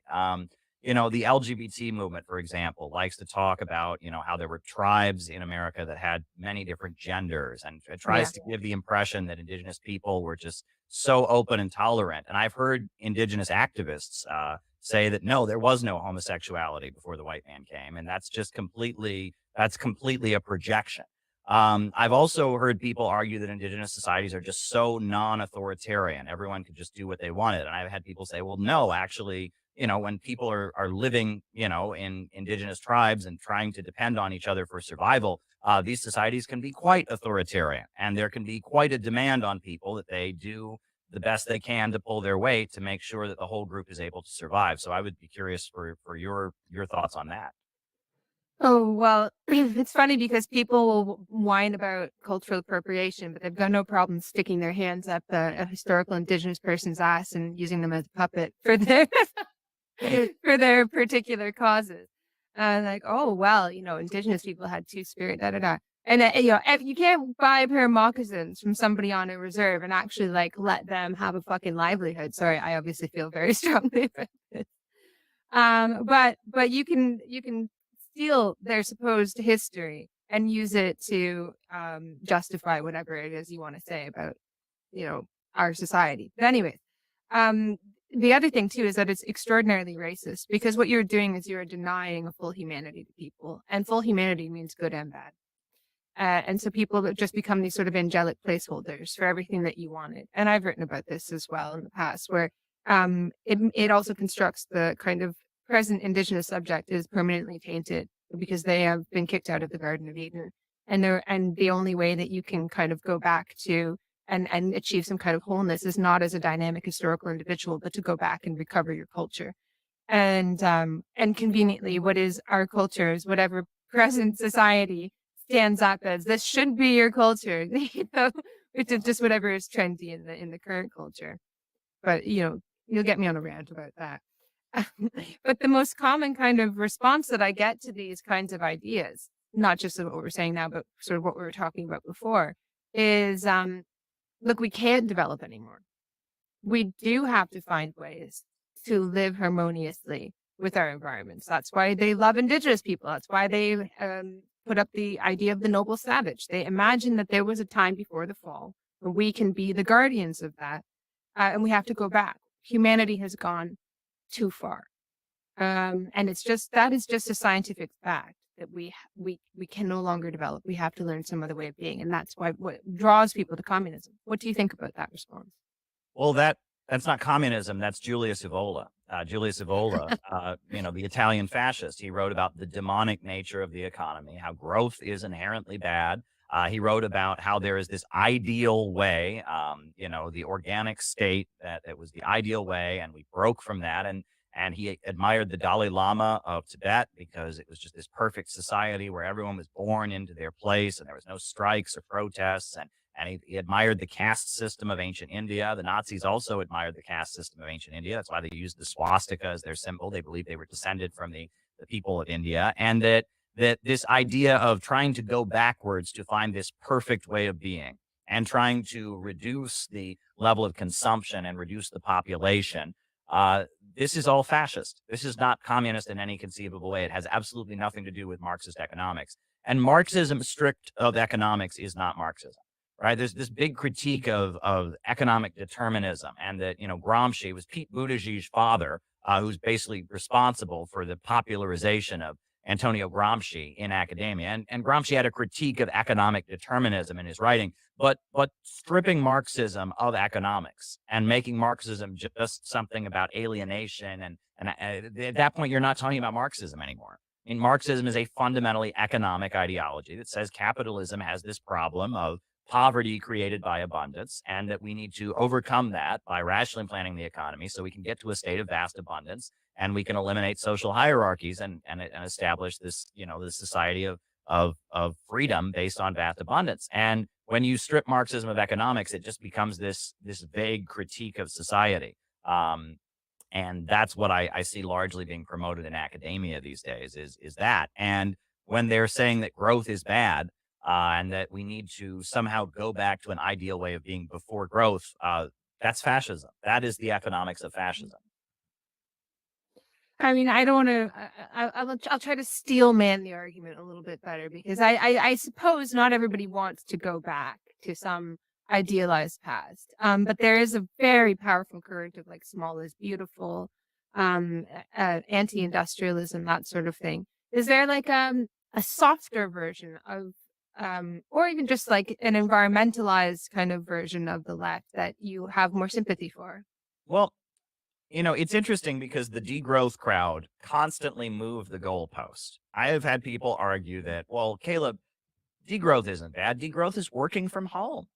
The LGBT movement, for example, likes to talk about, how there were tribes in America that had many different genders, and it tries to give the impression that indigenous people were just so open and tolerant. And I've heard indigenous activists say that, no, there was no homosexuality before the white man came. And that's just completely a projection. I've also heard people argue that indigenous societies are just so non-authoritarian. Everyone could just do what they wanted. And I've had people say, well, no, actually, when people are living, in indigenous tribes and trying to depend on each other for survival, these societies can be quite authoritarian. And there can be quite a demand on people that they do the best they can to pull their weight to make sure that the whole group is able to survive. So I would be curious for your thoughts on that. Oh, well, it's funny because people will whine about cultural appropriation, but they've got no problem sticking their hands up a historical indigenous person's ass and using them as a puppet for their for their particular causes. Like, oh well, indigenous people had two-spirit, da da da. And if you can't buy a pair of moccasins from somebody on a reserve and actually like let them have a fucking livelihood. Sorry, I obviously feel very strongly about this. But you can steal their supposed history and use it to justify whatever it is you want to say about our society. But anyways, the other thing too is that it's extraordinarily racist because what you're doing is you're denying a full humanity to people, and full humanity means good and bad. And so people that just become these sort of angelic placeholders for everything that you wanted. And I've written about this as well in the past, where it also constructs the kind of present indigenous subject is permanently tainted because they have been kicked out of the Garden of Eden. And the only way that you can kind of go back to and achieve some kind of wholeness is not as a dynamic historical individual, but to go back and recover your culture. And conveniently, what is our culture is whatever present society stands up as this should be your culture, which is just whatever is trendy in the current culture. But you'll get me on a rant about that. But the most common kind of response that I get to these kinds of ideas, not just what we're saying now, but sort of what we were talking about before, is look, we can't develop anymore. We do have to find ways to live harmoniously with our environments. That's why they love indigenous people. That's why they put up the idea of the noble savage. They imagine that there was a time before the fall where we can be the guardians of that, and we have to go back. Humanity has gone too far, and that is just a scientific fact that we can no longer develop. We have to learn some other way of being, and that's what draws people to communism. What do you think about that response? Well, that's not communism. That's Julius Evola. Julius Evola, the Italian fascist. He wrote about the demonic nature of the economy, how growth is inherently bad. He wrote about how there is this ideal way, the organic state that it was the ideal way, and we broke from that. And he admired the Dalai Lama of Tibet because it was just this perfect society where everyone was born into their place and there was no strikes or protests. And he admired the caste system of ancient India. The Nazis also admired the caste system of ancient India. That's why they used the swastika as their symbol. They believed they were descended from the people of India. And that this idea of trying to go backwards to find this perfect way of being and trying to reduce the level of consumption and reduce the population, this is all fascist. This is not communist in any conceivable way. It has absolutely nothing to do with Marxist economics. And Marxism strict of economics is not Marxism. Right. There's this big critique of economic determinism, and that, Gramsci was Pete Buttigieg's father, who's basically responsible for the popularization of Antonio Gramsci in academia. And Gramsci had a critique of economic determinism in his writing, but stripping Marxism of economics and making Marxism just something about alienation. And at that point, you're not talking about Marxism anymore. I mean, Marxism is a fundamentally economic ideology that says capitalism has this problem of poverty created by abundance, and that we need to overcome that by rationally planning the economy so we can get to a state of vast abundance, and we can eliminate social hierarchies and establish this, this society of freedom based on vast abundance. And when you strip Marxism of economics, it just becomes this vague critique of society. And that's what I see largely being promoted in academia these days is that. And when they're saying that growth is bad, and that we need to somehow go back to an ideal way of being before growth, that's fascism. That is the economics of fascism. I mean, I don't want to. I'll try to steel man the argument a little bit better, because I suppose not everybody wants to go back to some idealized past. But there is a very powerful current of like small is beautiful, anti-industrialism, that sort of thing. Is there like a softer version of or even just like an environmentalized kind of version of the left that you have more sympathy for? Well, it's interesting because the degrowth crowd constantly move the goalpost. I have had people argue that, well, Caleb, degrowth isn't bad. Degrowth is working from home.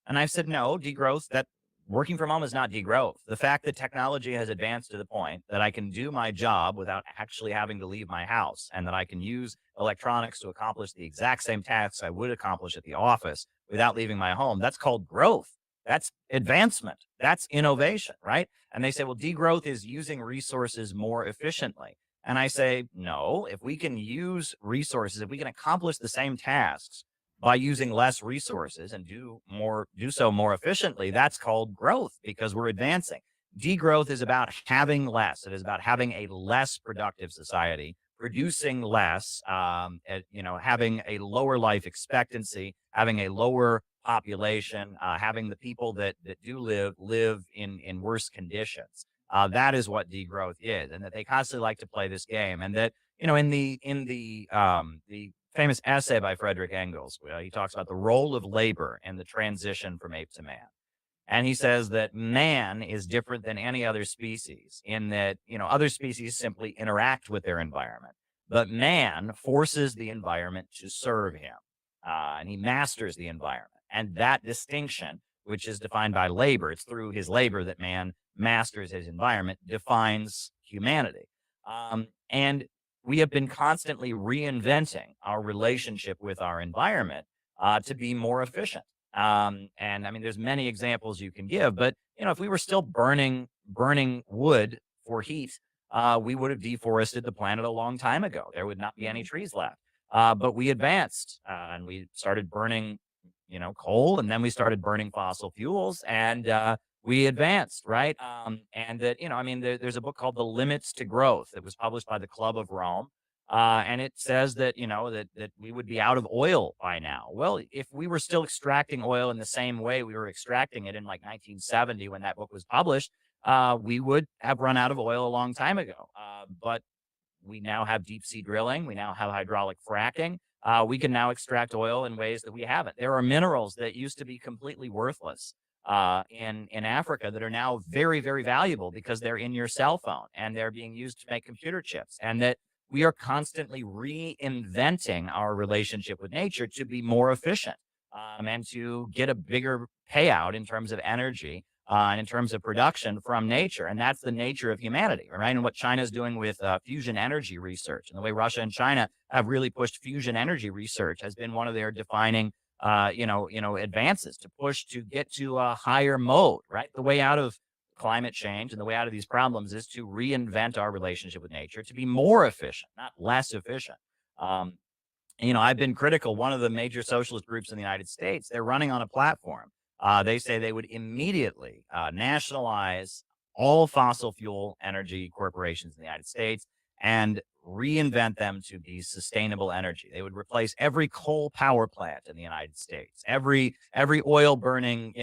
And I've said, no, degrowth, that working from home is not degrowth. The fact that technology has advanced to the point that I can do my job without actually having to leave my house, and that I can use electronics to accomplish the exact same tasks I would accomplish at the office without leaving my home, that's called growth. That's advancement. That's innovation, right? And they say, well, degrowth is using resources more efficiently. And I say, no, if we can use resources, if we can accomplish the same tasks by using less resources and do so more efficiently, that's called growth, because we're advancing. Degrowth is about having less. It is about having a less productive society, producing less, having a lower life expectancy, having a lower population, having the people that do live in worse conditions. That is what degrowth is, and that they constantly like to play this game. And that, in the famous essay by Frederick Engels, he talks about the role of labor in the transition from ape to man. And he says that man is different than any other species in that, other species simply interact with their environment, but man forces the environment to serve him, and he masters the environment. And that distinction, which is defined by labor, it's through his labor that man masters his environment, defines humanity. And we have been constantly reinventing our relationship with our environment to be more efficient. And I mean, there's many examples you can give, but if we were still burning wood for heat, we would have deforested the planet a long time ago. There would not be any trees left. But we advanced and we started burning, coal, and then we started burning fossil fuels, and we advanced, right? And that, there's a book called The Limits to Growth that was published by the Club of Rome. And it says that, that we would be out of oil by now. Well, if we were still extracting oil in the same way we were extracting it in like 1970 when that book was published, we would have run out of oil a long time ago. But we now have deep sea drilling. We now have hydraulic fracking. We can now extract oil in ways that we haven't. There are minerals that used to be completely worthless in Africa that are now very, very valuable because they're in your cell phone and they're being used to make computer chips. And that we are constantly reinventing our relationship with nature to be more efficient and to get a bigger payout in terms of energy and in terms of production from nature. And that's the nature of humanity, right? And what China is doing with fusion energy research, and the way Russia and China have really pushed fusion energy research has been one of their defining advances to push to get to a higher mode, right? The way out of climate change and the way out of these problems is to reinvent our relationship with nature to be more efficient, not less efficient. I've been critical. One of the major socialist groups in the United States, they're running on a platform. They say they would immediately nationalize all fossil fuel energy corporations in the United States and reinvent them to be sustainable energy. They would replace every coal power plant in the United States, every oil burning,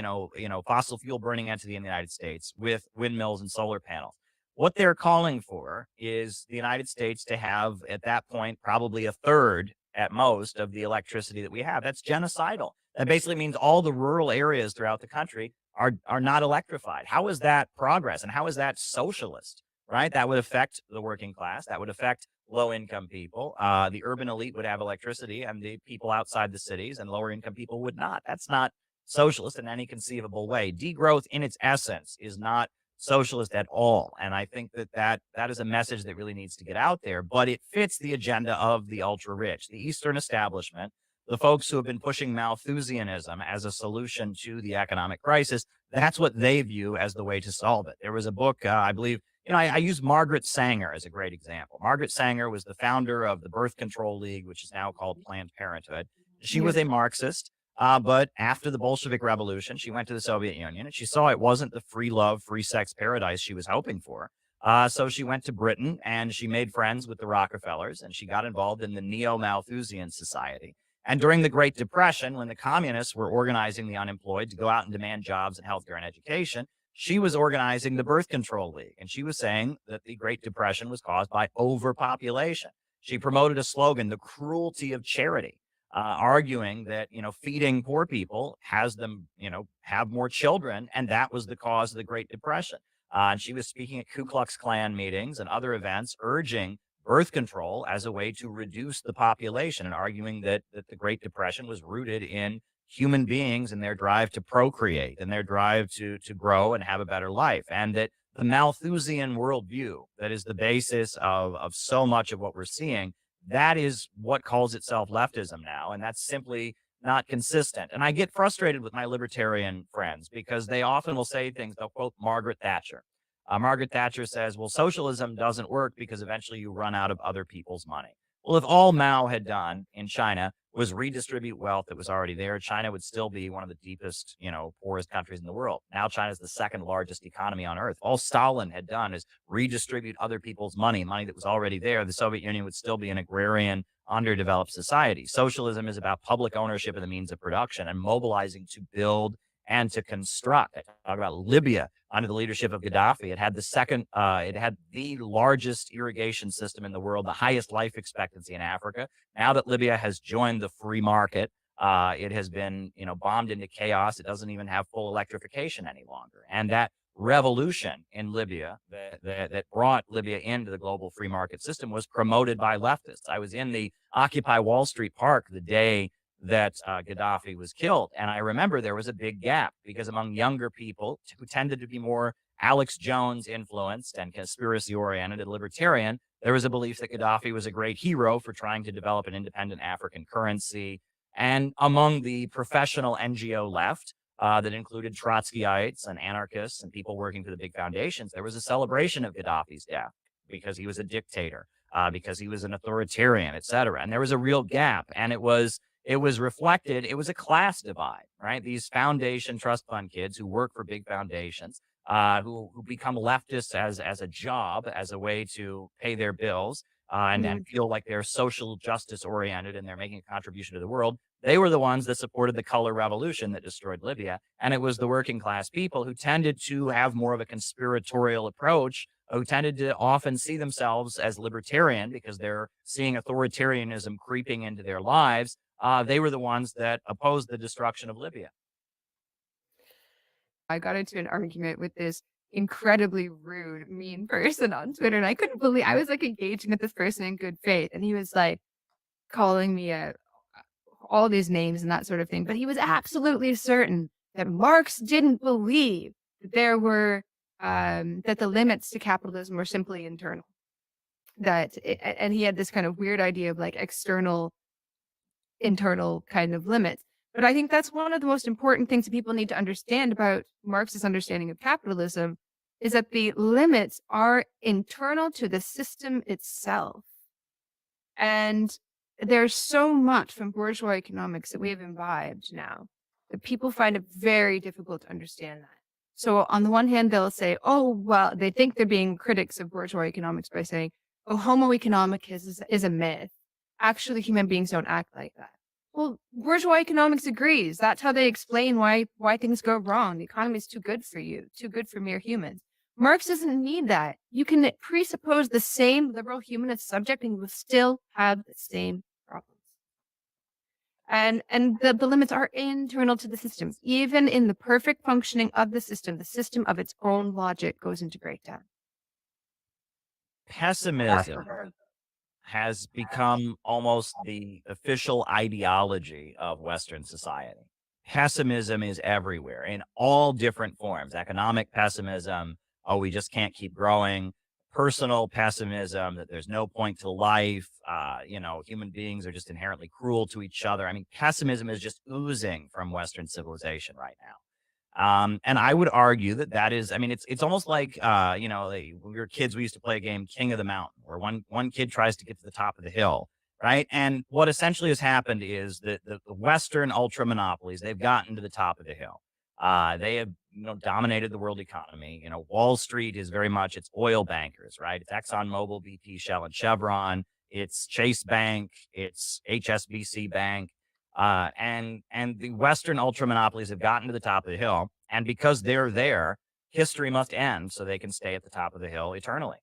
fossil fuel burning entity in the United States with windmills and solar panels. What they're calling for is the United States to have, at that point, probably a third at most of the electricity that we have. That's genocidal. That basically means all the rural areas throughout the country are not electrified. How is that progress? And how is that socialist? Right? That would affect the working class. That would affect low-income people. The urban elite would have electricity, and the people outside the cities and lower-income people would not. That's not socialist in any conceivable way. Degrowth, in its essence, is not socialist at all. And I think that is a message that really needs to get out there. But it fits the agenda of the ultra-rich, the Eastern establishment, the folks who have been pushing Malthusianism as a solution to the economic crisis. That's what they view as the way to solve it. There was a book, I believe, I use Margaret Sanger as a great example. Margaret Sanger was the founder of the Birth Control League, which is now called Planned Parenthood. She was a Marxist, but after the Bolshevik Revolution, she went to the Soviet Union, and she saw it wasn't the free love, free sex paradise she was hoping for. So she went to Britain, and she made friends with the Rockefellers, and she got involved in the Neo-Malthusian Society. And during the Great Depression, when the communists were organizing the unemployed to go out and demand jobs and healthcare and education, she was organizing the Birth Control League, and she was saying that the Great Depression was caused by overpopulation. She promoted a slogan, the cruelty of charity, arguing that, feeding poor people has them, have more children, and that was the cause of the Great Depression. And she was speaking at Ku Klux Klan meetings and other events, urging birth control as a way to reduce the population and arguing that the Great Depression was rooted in human beings and their drive to procreate and their drive to grow and have a better life. And that the Malthusian worldview that is the basis of so much of what we're seeing, that is what calls itself leftism now. And that's simply not consistent. And I get frustrated with my libertarian friends because they often will say things, they'll quote Margaret Thatcher. Margaret Thatcher says, well, socialism doesn't work because eventually you run out of other people's money. Well, if all Mao had done in China was redistribute wealth that was already there, China would still be one of the deepest, poorest countries in the world. Now China is the second largest economy on earth. All Stalin had done is redistribute other people's money that was already there. The Soviet Union would still be an agrarian, underdeveloped society. Socialism is about public ownership of the means of production and mobilizing to build and to construct. I talk about Libya under the leadership of Gaddafi. It had the largest irrigation system in the world, the highest life expectancy in Africa. Now that Libya has joined the free market, it has been, bombed into chaos. It doesn't even have full electrification any longer. And that revolution in Libya that brought Libya into the global free market system was promoted by leftists. I was in the Occupy Wall Street Park the day that Gaddafi was killed. And I remember there was a big gap because among younger people who tended to be more Alex Jones influenced and conspiracy oriented and libertarian, there was a belief that Gaddafi was a great hero for trying to develop an independent African currency. And among the professional NGO left, that included Trotskyites and anarchists and people working for the big foundations, there was a celebration of Gaddafi's death because he was a dictator, because he was an authoritarian, et cetera. And there was a real gap. And it was reflected, it was a class divide, right? These foundation trust fund kids who work for big foundations, who become leftists as a job, as a way to pay their bills, and feel like they're social justice oriented and they're making a contribution to the world. They were the ones that supported the color revolution that destroyed Libya. And it was the working class people who tended to have more of a conspiratorial approach, who tended to often see themselves as libertarian because they're seeing authoritarianism creeping into their lives. They were the ones that opposed the destruction of Libya. I got into an argument with this incredibly rude, mean person on Twitter, and I couldn't believe I was like engaging with this person in good faith, and he was like calling me all these names and that sort of thing. But he was absolutely certain that Marx didn't believe that there were that the limits to capitalism were simply internal. And he had this kind of weird idea of like external, internal kind of limits. But I think that's one of the most important things that people need to understand about Marx's understanding of capitalism is that the limits are internal to the system itself. And there's so much from bourgeois economics that we have imbibed now that people find it very difficult to understand that. So on the one hand, they'll say, oh, well, they think they're being critics of bourgeois economics by saying, oh, homo economicus is a myth. Actually, human beings don't act like that. Well, bourgeois economics agrees. That's how they explain why things go wrong. The economy is too good for you, too good for mere humans. Marx doesn't need that. You can presuppose the same liberal humanist subject and you will still have the same problems. And the limits are internal to the system. Even in the perfect functioning of the system of its own logic goes into breakdown. Pessimism has become almost the official ideology of Western society. Pessimism is everywhere in all different forms. Economic pessimism, oh, we just can't keep growing. Personal pessimism, that there's no point to life. Human beings are just inherently cruel to each other. I mean, pessimism is just oozing from Western civilization right now. And I would argue that is, I mean, it's almost like, when we were kids, we used to play a game, King of the Mountain, where one kid tries to get to the top of the hill, right? And what essentially has happened is that the Western ultra monopolies, they've gotten to the top of the hill. They have, dominated the world economy. Wall Street is very much, it's oil bankers, right? It's ExxonMobil, BP, Shell, and Chevron. It's Chase Bank. It's HSBC Bank. And the Western ultra monopolies have gotten to the top of the hill. And because they're there, history must end so they can stay at the top of the hill eternally.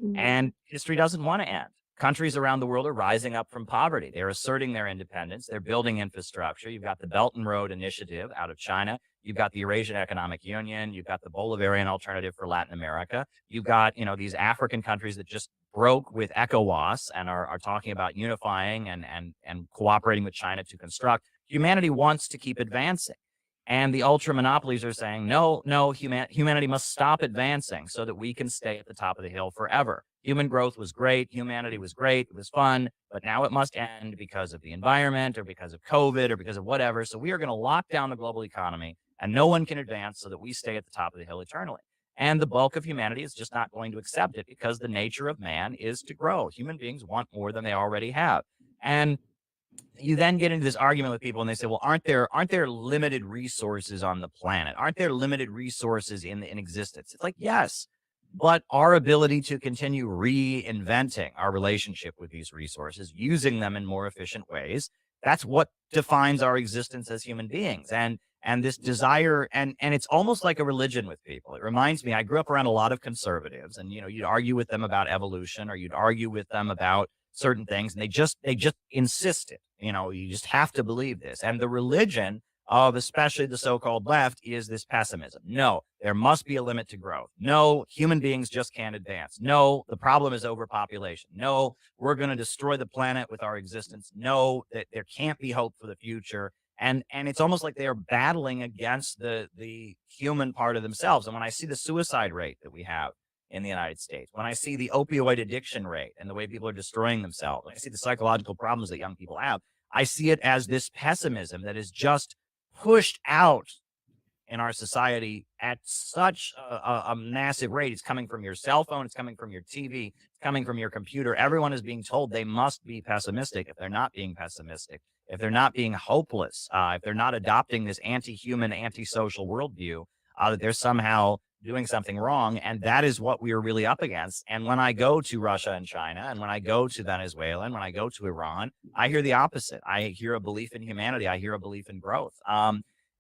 Mm-hmm. And history doesn't want to end. Countries around the world are rising up from poverty. They're asserting their independence. They're building infrastructure. You've got the Belt and Road Initiative out of China. You've got the Eurasian Economic Union. You've got the Bolivarian Alternative for Latin America. You've got, these African countries that just broke with ECOWAS and are talking about unifying and cooperating with China to construct humanity wants to keep advancing. And the ultra monopolies are saying, no, humanity must stop advancing so that we can stay at the top of the hill forever. Human growth was great. Humanity was great. It was fun. But now it must end because of the environment or because of COVID or because of whatever. So we are going to lock down the global economy and no one can advance so that we stay at the top of the hill eternally. And the bulk of humanity is just not going to accept it because the nature of man is to grow. Human beings want more than they already have. And you then get into this argument with people and they say, well, aren't there limited resources on the planet? Aren't there limited resources in existence? It's like, yes, but our ability to continue reinventing our relationship with these resources, using them in more efficient ways, that's what defines our existence as human beings. And this desire, and it's almost like a religion with people. It reminds me, I grew up around a lot of conservatives, and you'd argue with them about evolution or you'd argue with them about certain things, and they just insisted, you just have to believe this. And the religion of especially the so-called left is this pessimism. No, there must be a limit to growth. No, human beings just can't advance. No, the problem is overpopulation. No, we're going to destroy the planet with our existence. No, that there can't be hope for the future. And it's almost like they are battling against the human part of themselves. And when I see the suicide rate that we have in the United States, when I see the opioid addiction rate and the way people are destroying themselves, when I see the psychological problems that young people have, I see it as this pessimism that is just pushed out in our society at such a massive rate. It's coming from your cell phone. It's coming from your TV. It's coming from your computer. Everyone is being told they must be pessimistic. If they're not being pessimistic, if they're not being hopeless, if they're not adopting this anti-human, anti-social worldview, that they're somehow doing something wrong. And that is what we are really up against. And when I go to Russia and China, and when I go to Venezuela, and when I go to Iran, I hear the opposite. I hear a belief in humanity. I hear a belief in growth.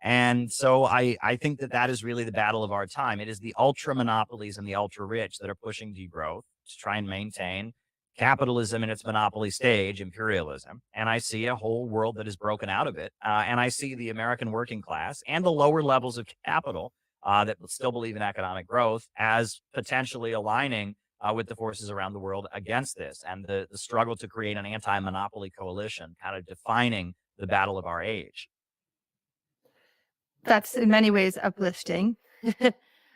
And so I think that is really the battle of our time. It is the ultra monopolies and the ultra rich that are pushing degrowth to try and maintain capitalism in its monopoly stage, imperialism. And I see a whole world that is broken out of it. And I see the American working class and the lower levels of capital that still believe in economic growth as potentially aligning with the forces around the world against this, and the struggle to create an anti-monopoly coalition, kind of defining the battle of our age. That's in many ways uplifting.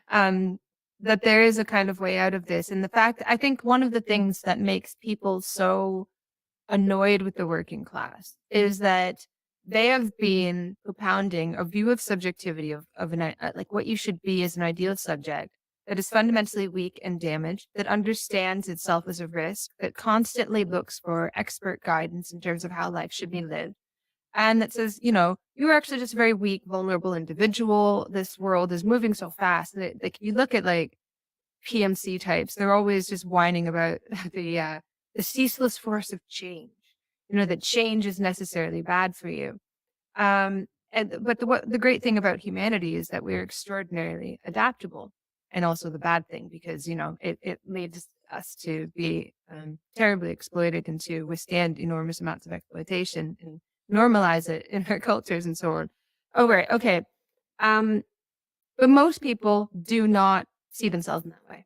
That there is a kind of way out of this. And the fact, I think one of the things that makes people so annoyed with the working class is that they have been propounding a view of subjectivity of like what you should be as an ideal subject that is fundamentally weak and damaged, that understands itself as a risk, that constantly looks for expert guidance in terms of how life should be lived. And that says, you're actually just a very weak, vulnerable individual. This world is moving so fast. Like you look at like PMC types, they're always just whining about the ceaseless force of change. That change is necessarily bad for you. But the great thing about humanity is that we're extraordinarily adaptable, and also the bad thing, because it leads us to be terribly exploited and to withstand enormous amounts of exploitation and normalize it in our cultures and so on. Oh, right. Okay. But most people do not see themselves in that way.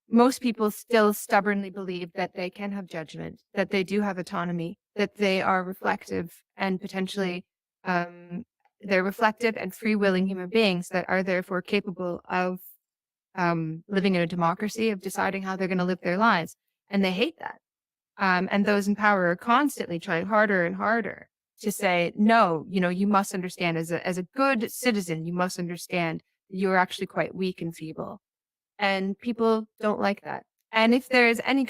Most people still stubbornly believe that they can have judgment, that they do have autonomy, that they are reflective and potentially they're reflective and free-willing human beings that are therefore capable of living in a democracy, of deciding how they're going to live their lives. And they hate that. And those in power are constantly trying harder and harder to say, no, you must understand as a good citizen, you must understand that you're actually quite weak and feeble. And people don't like that. And if there is any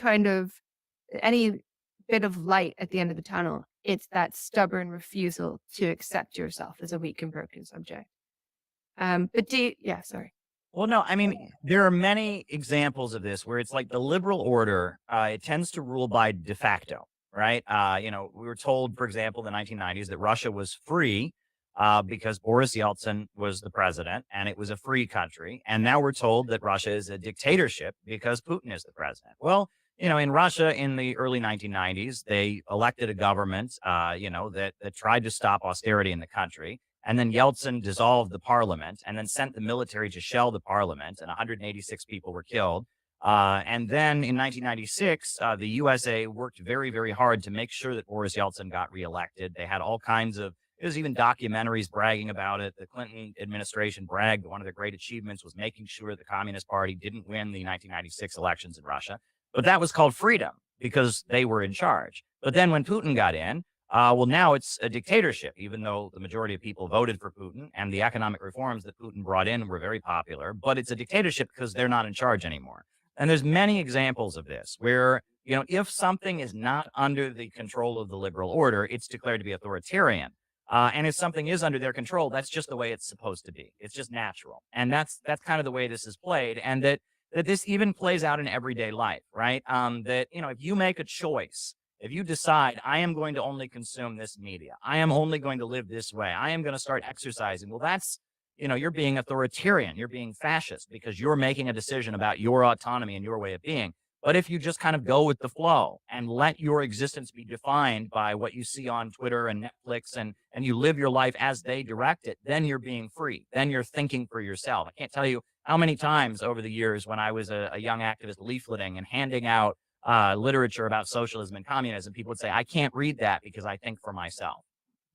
bit of light at the end of the tunnel, it's that stubborn refusal to accept yourself as a weak and broken subject. Sorry. Well, no, I mean, there are many examples of this where it's like the liberal order, it tends to rule by de facto, right? We were told, for example, in the 1990s that Russia was free because Boris Yeltsin was the president and it was a free country. And now we're told that Russia is a dictatorship because Putin is the president. Well, in Russia in the early 1990s, they elected a government, that tried to stop austerity in the country. And then Yeltsin dissolved the parliament and then sent the military to shell the parliament, and 186 people were killed. And then in 1996, the USA worked very, very hard to make sure that Boris Yeltsin got reelected. They had all kinds of There's even documentaries bragging about it. The Clinton administration bragged that one of their great achievements was making sure the Communist Party didn't win the 1996 elections in Russia. But that was called freedom because they were in charge. But then when Putin got in, well, now it's a dictatorship, even though the majority of people voted for Putin and the economic reforms that Putin brought in were very popular. But it's a dictatorship because they're not in charge anymore. And there's many examples of this where, if something is not under the control of the liberal order, it's declared to be authoritarian. And if something is under their control, that's just the way it's supposed to be. It's just natural. And that's kind of the way this is played. And that this even plays out in everyday life, right? That, if you make a choice, if you decide, I am going to only consume this media, I am only going to live this way, I am going to start exercising, well, that's, you're being authoritarian, you're being fascist because you're making a decision about your autonomy and your way of being. But if you just kind of go with the flow and let your existence be defined by what you see on Twitter and Netflix and you live your life as they direct it, then you're being free. Then you're thinking for yourself. I can't tell you how many times over the years when I was a young activist leafleting and handing out literature about socialism and communism, people would say, I can't read that because I think for myself,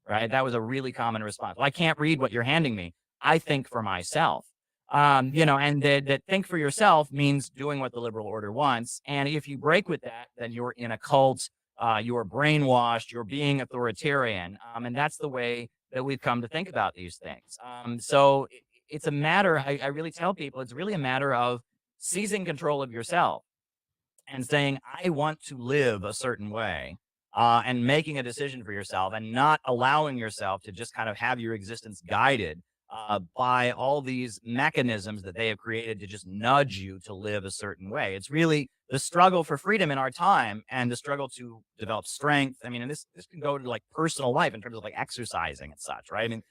right? That was a really common response. Well, I can't read what you're handing me. I think for myself. And that think for yourself means doing what the liberal order wants. And if you break with that, then you're in a cult, you're brainwashed, you're being authoritarian. And that's the way that we've come to think about these things. So it's a matter, I really tell people, it's really a matter of seizing control of yourself and saying, I want to live a certain way, and making a decision for yourself and not allowing yourself to just kind of have your existence guided by all these mechanisms that they have created to just nudge you to live a certain way. It's really the struggle for freedom in our time and the struggle to develop strength. I mean, and this can go to like personal life in terms of like exercising and such, right? I mean,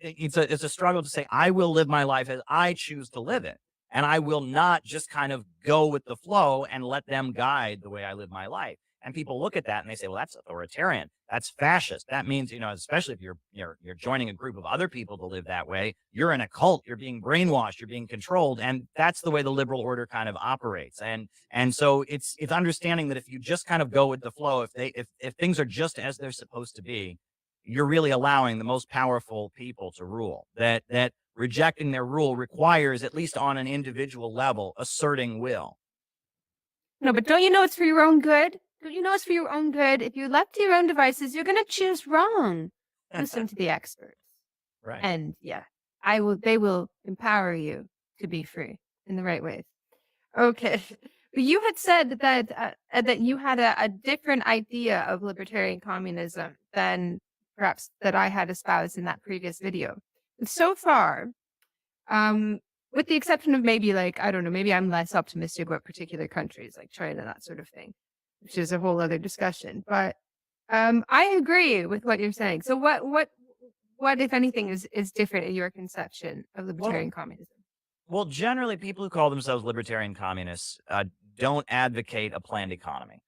it's a struggle to say, I will live my life as I choose to live it. And I will not just kind of go with the flow and let them guide the way I live my life. And people look at that and they say, well, that's authoritarian. That's fascist. That means, especially if you're joining a group of other people to live that way, you're in a cult, you're being brainwashed, you're being controlled. And that's the way the liberal order kind of operates. And so it's understanding that if you just kind of go with the flow, if things are just as they're supposed to be, you're really allowing the most powerful people to rule. That rejecting their rule requires, at least on an individual level, asserting will. No, but don't you know it's for your own good? Don't you know it's for your own good? If you left to your own devices, you're going to choose wrong. Listen to the experts. Right. And they will empower you to be free in the right ways. Okay. But you had said that you had a different idea of libertarian communism than perhaps that I had espoused in that previous video. And so far, with the exception of maybe I don't know, maybe I'm less optimistic about particular countries like China, that sort of thing, which is a whole other discussion. But I agree with what you're saying. So what if anything, is different in your conception of libertarian communism? Well, generally, people who call themselves libertarian communists don't advocate a planned economy.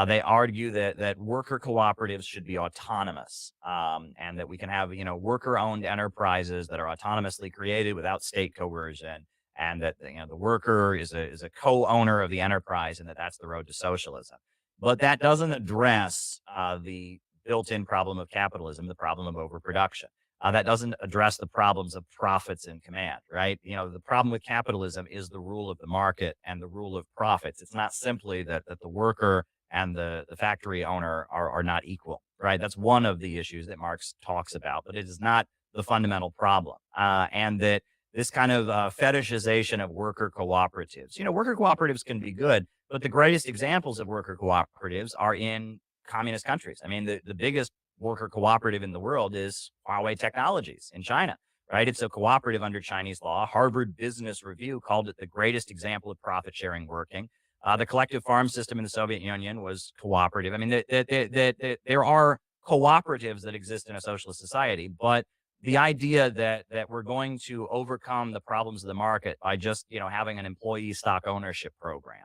They argue that worker cooperatives should be autonomous, and that we can have, worker-owned enterprises that are autonomously created without state coercion, and that the worker is a co-owner of the enterprise, and that's the road to socialism. But that doesn't address the built-in problem of capitalism, the problem of overproduction. That doesn't address the problems of profits and command, right? The problem with capitalism is the rule of the market and the rule of profits. It's not simply that the worker and the factory owner are not equal, right? That's one of the issues that Marx talks about, but it is not the fundamental problem. And that this kind of fetishization of worker cooperatives. Worker cooperatives can be good, but the greatest examples of worker cooperatives are in communist countries. I mean, the biggest worker cooperative in the world is Frawley Technologies in China, right? It's a cooperative under Chinese law. Harvard Business Review called it the greatest example of profit-sharing working. The collective farm system in the Soviet Union was cooperative. I mean, there are cooperatives that exist in a socialist society, but the idea that we're going to overcome the problems of the market by just, having an employee stock ownership program,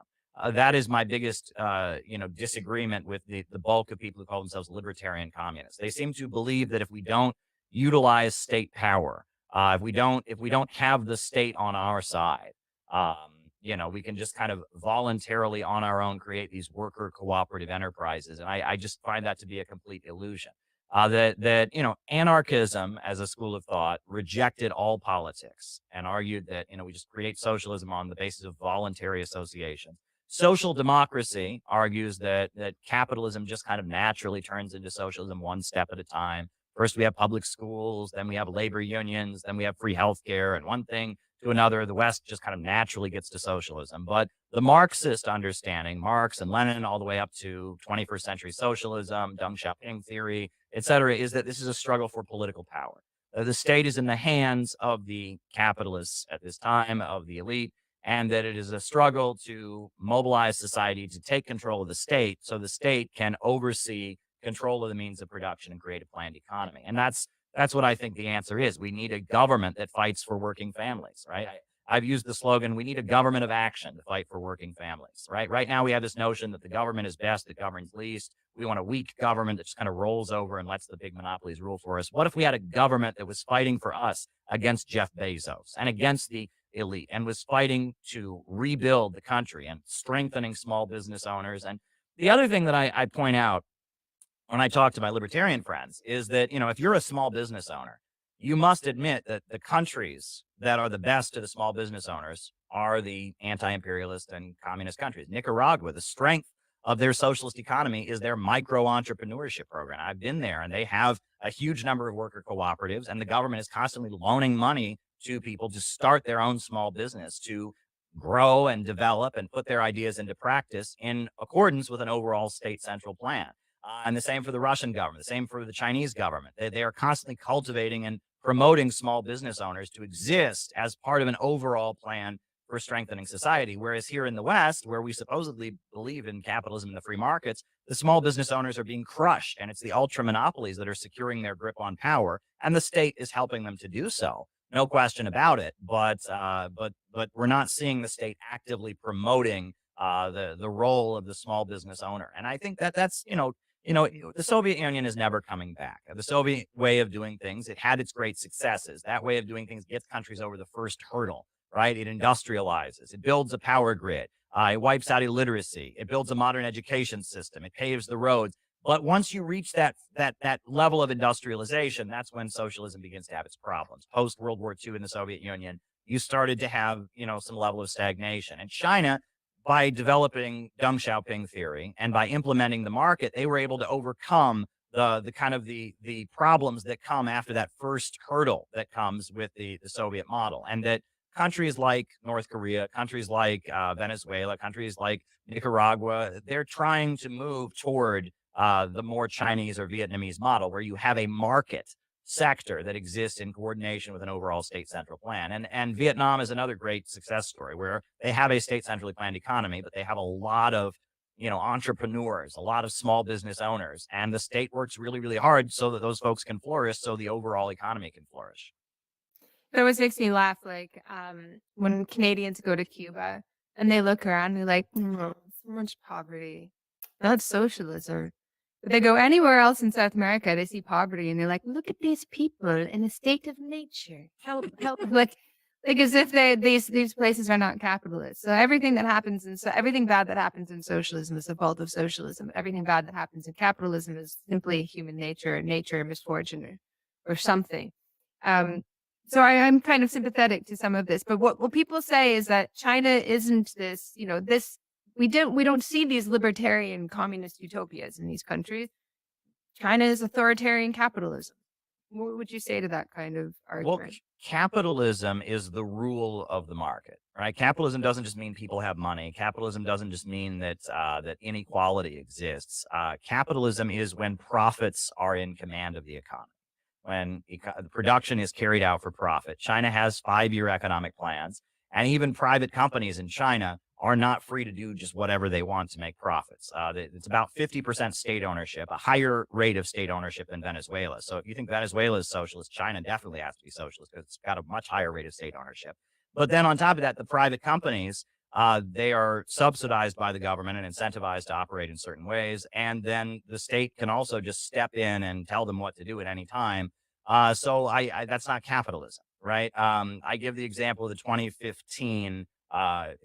that is my biggest, disagreement with the bulk of people who call themselves libertarian communists. They seem to believe that if we don't utilize state power, if we don't have the state on our side, we can just kind of voluntarily on our own create these worker cooperative enterprises. And I just find that to be a complete illusion. that anarchism as a school of thought rejected all politics and argued that we just create socialism on the basis of voluntary association. Social democracy argues that capitalism just kind of naturally turns into socialism one step at a time. First, we have public schools, then we have labor unions, then we have free healthcare, and one thing to another, the West just kind of naturally gets to socialism. But the Marxist understanding, Marx and Lenin, all the way up to 21st century socialism, Deng Xiaoping theory, et cetera, is that this is a struggle for political power. The state is in the hands of the capitalists at this time, of the elite, and that it is a struggle to mobilize society to take control of the state so the state can oversee control of the means of production and create a planned economy. And that's what I think the answer is. We need a government that fights for working families, right? I've used the slogan, we need a government of action to fight for working families, right? Right now we have this notion that the government is best, that governs least. We want a weak government that just kind of rolls over and lets the big monopolies rule for us. What if we had a government that was fighting for us against Jeff Bezos and against the elite and was fighting to rebuild the country and strengthening small business owners? And the other thing that I point out when I talk to my libertarian friends is that, if you're a small business owner, you must admit that the countries that are the best to the small business owners are the anti-imperialist and communist countries. Nicaragua, the strength of their socialist economy is their micro-entrepreneurship program. I've been there, and they have a huge number of worker cooperatives, and the government is constantly loaning money to people to start their own small business, to grow and develop and put their ideas into practice in accordance with an overall state central plan. And the same for the Russian government, the same for the Chinese government. They are constantly cultivating and promoting small business owners to exist as part of an overall plan for strengthening society. Whereas here in the West, where we supposedly believe in capitalism and the free markets, the small business owners are being crushed, and it's the ultra monopolies that are securing their grip on power, and the state is helping them to do so. No question about it. But we're not seeing the state actively promoting the role of the small business owner. And I think that's the Soviet Union is never coming back. The Soviet way of doing things, it had its great successes. That way of doing things gets countries over the first hurdle, right? It industrializes. It builds a power grid. It wipes out illiteracy. It builds a modern education system. It paves the roads. But once you reach that level of industrialization, that's when socialism begins to have its problems. Post World War II in the Soviet Union, you started to have, some level of stagnation. And China, by developing Deng Xiaoping theory and by implementing the market, they were able to overcome the problems that come after that first hurdle that comes with the Soviet model. And that countries like North Korea, countries like Venezuela, countries like Nicaragua, they're trying to move toward the more Chinese or Vietnamese model, where you have a market sector that exists in coordination with an overall state central plan. And Vietnam is another great success story, where they have a state centrally planned economy, but they have a lot of entrepreneurs, a lot of small business owners, and the state works really, really hard so that those folks can flourish, so the overall economy can flourish. It always makes me laugh, like when Canadians go to Cuba and they look around and they're like, so much poverty. That's socialism. But they go anywhere else in South America, they see poverty and they're like, look at these people in a state of nature. Help, like as if these places are not capitalist. So everything bad that happens in socialism is the fault of socialism. Everything bad that happens in capitalism is simply human nature, misfortune, or something. So I'm kind of sympathetic to some of this. But what people say is that China isn't this, we don't see these libertarian communist utopias in these countries. China is authoritarian capitalism. What would you say to that kind of argument? Well, capitalism is the rule of the market, right? Capitalism doesn't just mean people have money. Capitalism doesn't just mean that inequality exists. Capitalism is when profits are in command of the economy, when production is carried out for profit. China has 5-year economic plans, and even private companies in China are not free to do just whatever they want to make profits. It's about 50% state ownership, a higher rate of state ownership than Venezuela. So if you think Venezuela is socialist, China definitely has to be socialist because it's got a much higher rate of state ownership. But then on top of that, the private companies, they are subsidized by the government and incentivized to operate in certain ways. And then the state can also just step in and tell them what to do at any time. So that's not capitalism, right? I give the example of the 2015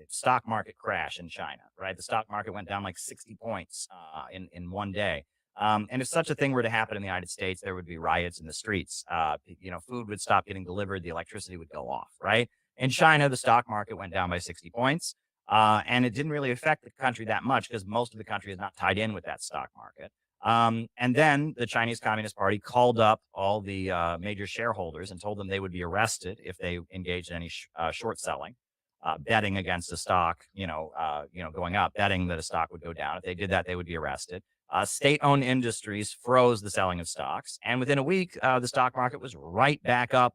stock market crash in China, right? The stock market went down like 60 points in one day. And if such a thing were to happen in the United States, there would be riots in the streets. Food would stop getting delivered. The electricity would go off, right? In China, the stock market went down by 60 points. And it didn't really affect the country that much because most of the country is not tied in with that stock market. And then the Chinese Communist Party called up all the major shareholders and told them they would be arrested if they engaged in any short selling, betting against the stock, going up, betting that a stock would go down. If they did that, they would be arrested. State-owned industries froze the selling of stocks, and within a week, the stock market was right back up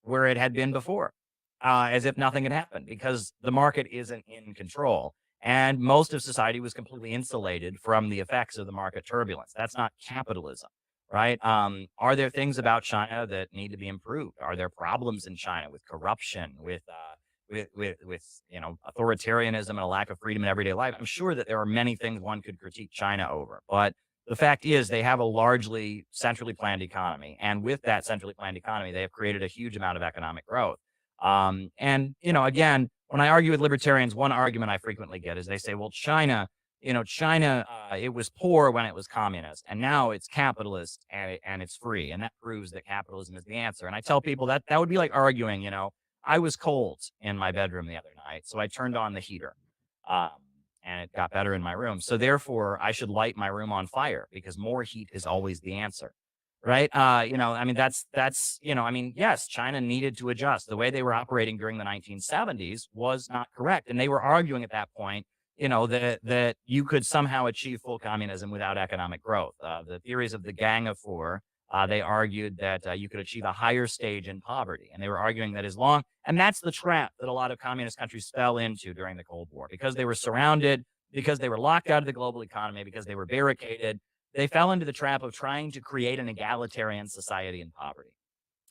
where it had been before, as if nothing had happened, because the market isn't in control. And most of society was completely insulated from the effects of the market turbulence. That's not capitalism, right? Are there things about China that need to be improved? Are there problems in China with corruption, with authoritarianism and a lack of freedom in everyday life? I'm sure that there are many things one could critique China over, but the fact is they have a largely centrally planned economy, and with that centrally planned economy, they have created a huge amount of economic growth. Again, when I argue with libertarians, one argument I frequently get is they say, well, China, it was poor when it was communist, and now it's capitalist and it's free, and that proves that capitalism is the answer. And I tell people that would be like arguing, I was cold in my bedroom the other night, so I turned on the heater, and it got better in my room. So therefore, I should light my room on fire because more heat is always the answer, right? Yes, China needed to adjust. The way they were operating during the 1970s was not correct, and they were arguing at that point, that you could somehow achieve full communism without economic growth. The theories of the Gang of Four. They argued that you could achieve a higher stage in poverty. And they were arguing that and that's the trap that a lot of communist countries fell into during the Cold War, because they were surrounded, because they were locked out of the global economy, because they were barricaded. They fell into the trap of trying to create an egalitarian society in poverty.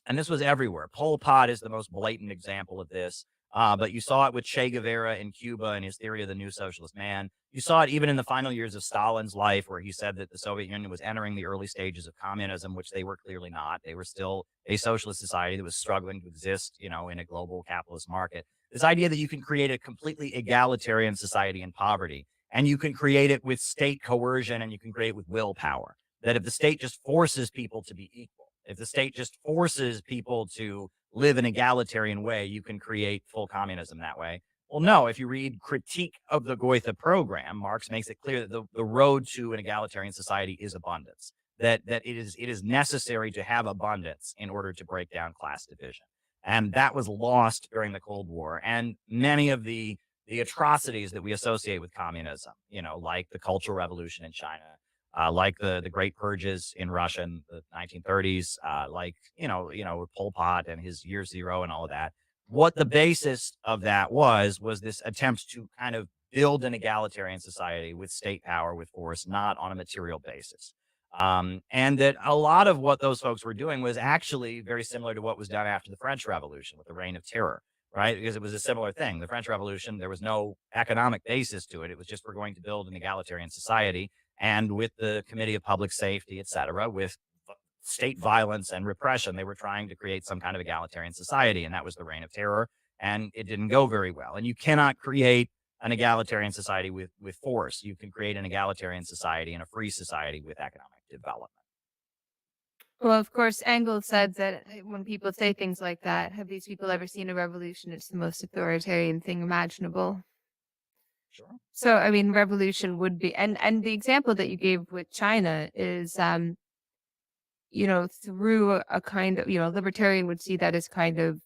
And this was everywhere. Pol Pot is the most blatant example of this. But you saw it with Che Guevara in Cuba and his theory of the new socialist man. You saw it even in the final years of Stalin's life, where he said that the Soviet Union was entering the early stages of communism, which they were clearly not. They were still a socialist society that was struggling to exist, in a global capitalist market. This idea that you can create a completely egalitarian society in poverty, and you can create it with state coercion, and you can create it with willpower. That if the state just forces people to be equal, if the state just forces people to live an egalitarian way, you can create full communism that way. Well, no, if you read Critique of the Goethe Program, Marx makes it clear that the road to an egalitarian society is abundance, that it is necessary to have abundance in order to break down class division. And that was lost during the Cold War. And many of the atrocities that we associate with communism, like the Cultural Revolution in China, like the Great Purges in Russia in the 1930s, with Pol Pot and his Year Zero and all of that. What the basis of that was this attempt to kind of build an egalitarian society with state power, with force, not on a material basis. And that a lot of what those folks were doing was actually very similar to what was done after the French Revolution with the Reign of Terror, right? Because it was a similar thing. The French Revolution, there was no economic basis to it. It was just, we're going to build an egalitarian society. And with the Committee of Public Safety, et cetera, with state violence and repression, they were trying to create some kind of egalitarian society. And that was the Reign of Terror. And it didn't go very well. And you cannot create an egalitarian society with force. You can create an egalitarian society and a free society with economic development. Well, of course, Engels said that when people say things like that, have these people ever seen a revolution? It's the most authoritarian thing imaginable. Sure. So, I mean, revolution would be, and the example that you gave with China is, through a kind of, libertarian would see that as kind of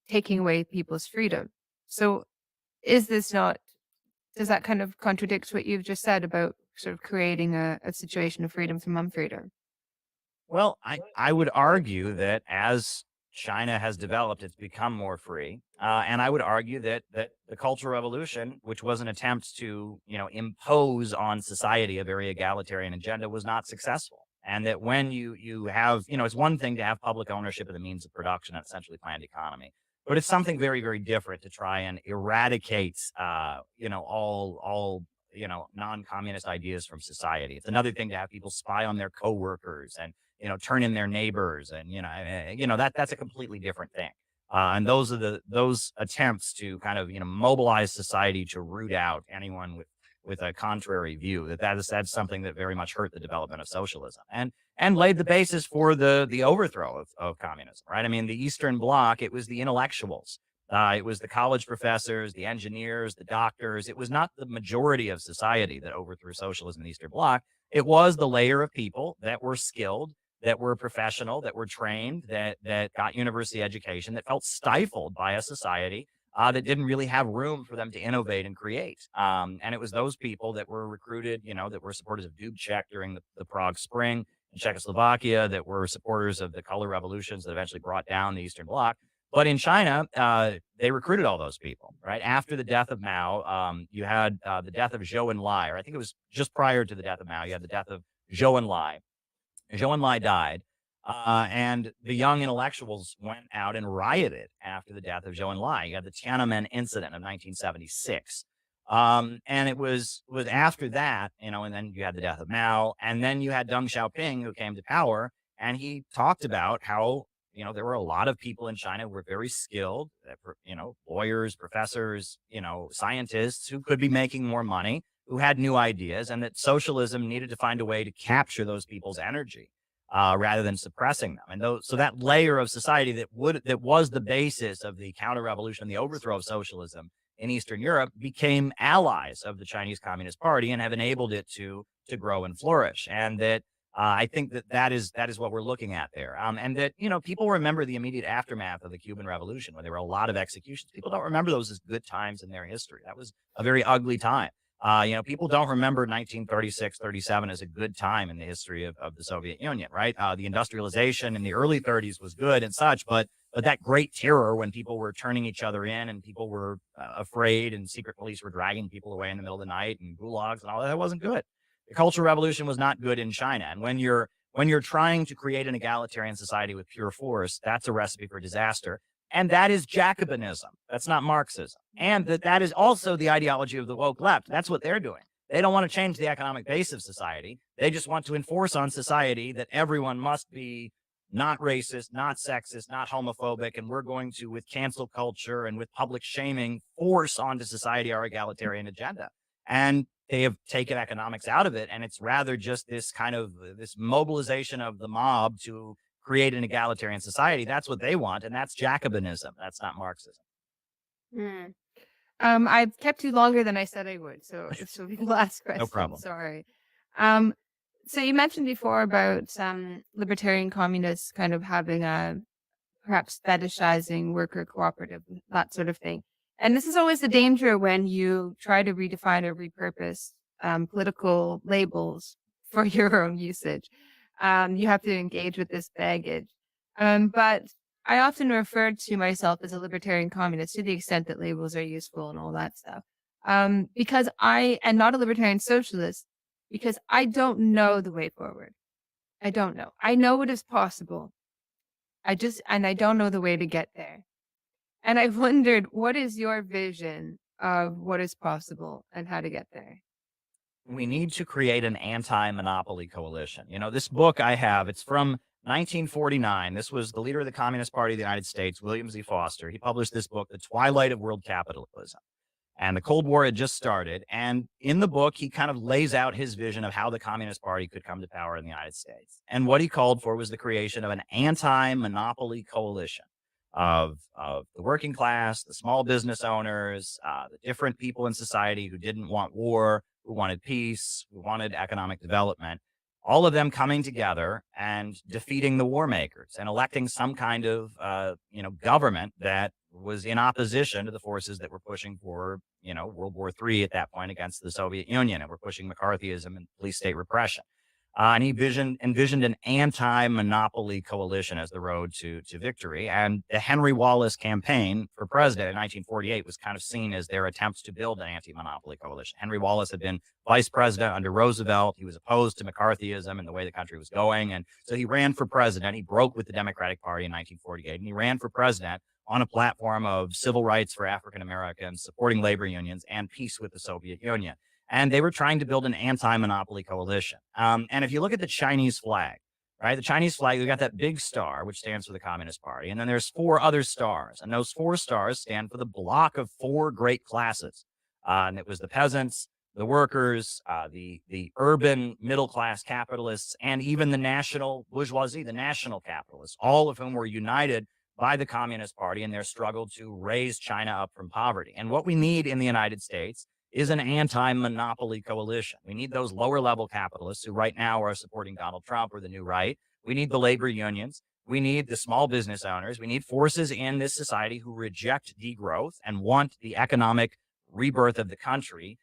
taking away people's freedom. So does that kind of contradict what you've just said about sort of creating a situation of freedom from unfreedom? Well, I would argue that as China has developed, it's become more free. And I would argue that the Cultural Revolution, which was an attempt to, impose on society a very egalitarian agenda, was not successful. And that when you have, it's one thing to have public ownership of the means of production and a centrally planned economy, but it's something very, very different to try and eradicate, all non-communist ideas from society. It's another thing to have people spy on their coworkers and, turn in their neighbors, and that's a completely different thing. And those attempts to kind of mobilize society to root out anyone with with a contrary view, that's something that very much hurt the development of socialism and laid the basis for the overthrow of communism, right? I mean, the Eastern Bloc, it was the intellectuals. It was the college professors, the engineers, the doctors. It was not the majority of society that overthrew socialism in the Eastern Bloc. It was the layer of people that were skilled, that were professional, that were trained, that got university education, that felt stifled by a society that didn't really have room for them to innovate and create. And it was those people that were recruited, that were supporters of Dubček during the Prague Spring in Czechoslovakia, that were supporters of the color revolutions that eventually brought down the Eastern Bloc. But in China, they recruited all those people, right? After the death of Mao, you had the death of Zhou Enlai, or I think it was just prior to the death of Mao, you had the death of Zhou Enlai. Zhou Enlai died, and the young intellectuals went out and rioted after the death of Zhou Enlai. You had the Tiananmen incident of 1976. And it was after that, and then you had the death of Mao, and then you had Deng Xiaoping, who came to power, and he talked about how there were a lot of people in China who were very skilled, lawyers, professors, scientists who could be making more money, who had new ideas, and that socialism needed to find a way to capture those people's energy rather than suppressing them. And so that layer of society that was the basis of the counter-revolution, the overthrow of socialism in Eastern Europe, became allies of the Chinese Communist Party and have enabled it to grow and flourish. And that I think that is what we're looking at there. And that, people remember the immediate aftermath of the Cuban Revolution, where there were a lot of executions. People don't remember those as good times in their history. That was a very ugly time. People don't remember 1936, 37 as a good time in the history of the Soviet Union, right? The industrialization in the early 30s was good and such, but that great terror when people were turning each other in and people were afraid and secret police were dragging people away in the middle of the night and gulags and all that wasn't good. The Cultural Revolution was not good in China. And when you're trying to create an egalitarian society with pure force, that's a recipe for disaster. And that is Jacobinism. That's not Marxism. And that is also the ideology of the woke left. That's what they're doing. They don't want to change the economic base of society. They just want to enforce on society that everyone must be not racist, not sexist, not homophobic. And we're going to, with cancel culture and with public shaming, force onto society our egalitarian agenda. And they have taken economics out of it. And it's rather just this kind of this mobilization of the mob to create an egalitarian society. That's what they want. And that's Jacobinism. That's not Marxism. I've kept you longer than I said I would. So this will be the last question. No problem. Sorry. So you mentioned before about libertarian communists kind of having perhaps fetishizing worker cooperative, that sort of thing. And this is always the danger when you try to redefine or repurpose political labels for your own usage. You have to engage with this baggage. But I often refer to myself as a libertarian communist to the extent that labels are useful and all that stuff. Because I am not a libertarian socialist, because I don't know the way forward. I don't know. I know what is possible. I don't know the way to get there. And I wondered, what is your vision of what is possible and how to get there? We need to create an anti-monopoly coalition. This book I have, it's from 1949. This was the leader of the Communist Party of the United States, William Z. Foster. He published this book, The Twilight of World Capitalism. And the Cold War had just started. And in the book, he kind of lays out his vision of how the Communist Party could come to power in the United States. And what he called for was the creation of an anti-monopoly coalition of the working class, the small business owners, the different people in society who didn't want war, who wanted peace, who wanted economic development, all of them coming together and defeating the war makers and electing some kind of, government that was in opposition to the forces that were pushing for, World War III at that point against the Soviet Union, and were pushing McCarthyism and police state repression. And he envisioned an anti-monopoly coalition as the road to victory. And the Henry Wallace campaign for president in 1948 was kind of seen as their attempts to build an anti-monopoly coalition. Henry Wallace had been vice president under Roosevelt. He was opposed to McCarthyism and the way the country was going. And so he ran for president. He broke with the Democratic Party in 1948, and he ran for president on a platform of civil rights for African Americans, supporting labor unions, and peace with the Soviet Union. And they were trying to build an anti-monopoly coalition. And if you look at the Chinese flag, right, the Chinese flag, we got that big star, which stands for the Communist Party. And then there's 4 other stars. And those 4 stars stand for the block of 4 great classes. And it was the peasants, the workers, the urban middle-class capitalists, and even the national bourgeoisie, the national capitalists, all of whom were united by the Communist Party in their struggle to raise China up from poverty. And what we need in the United States is an anti-monopoly coalition. We need those lower-level capitalists who right now are supporting Donald Trump or the new right. We need the labor unions. We need the small business owners. We need forces in this society who reject degrowth and want the economic rebirth of the country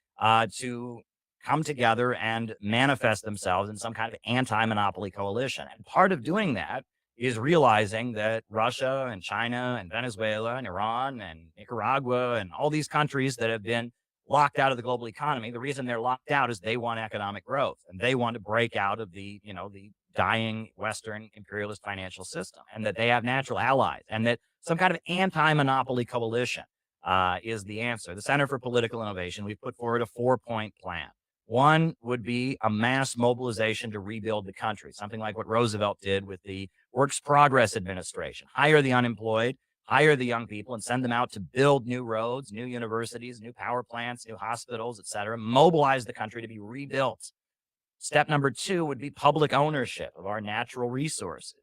to come together and manifest themselves in some kind of anti-monopoly coalition. And part of doing that is realizing that Russia and China and Venezuela and Iran and Nicaragua and all these countries that have been locked out of the global economy, the reason they're locked out is they want economic growth and they want to break out of the dying Western imperialist financial system, and that they have natural allies, and that some kind of anti-monopoly coalition is the answer. The Center for Political Innovation, we've put forward a 4-point plan. One would be a mass mobilization to rebuild the country, something like what Roosevelt did with the Works Progress Administration. Hire the unemployed, hire the young people, and send them out to build new roads, new universities, new power plants, new hospitals, et cetera. Mobilize the country to be rebuilt. Step number 2 would be public ownership of our natural resources.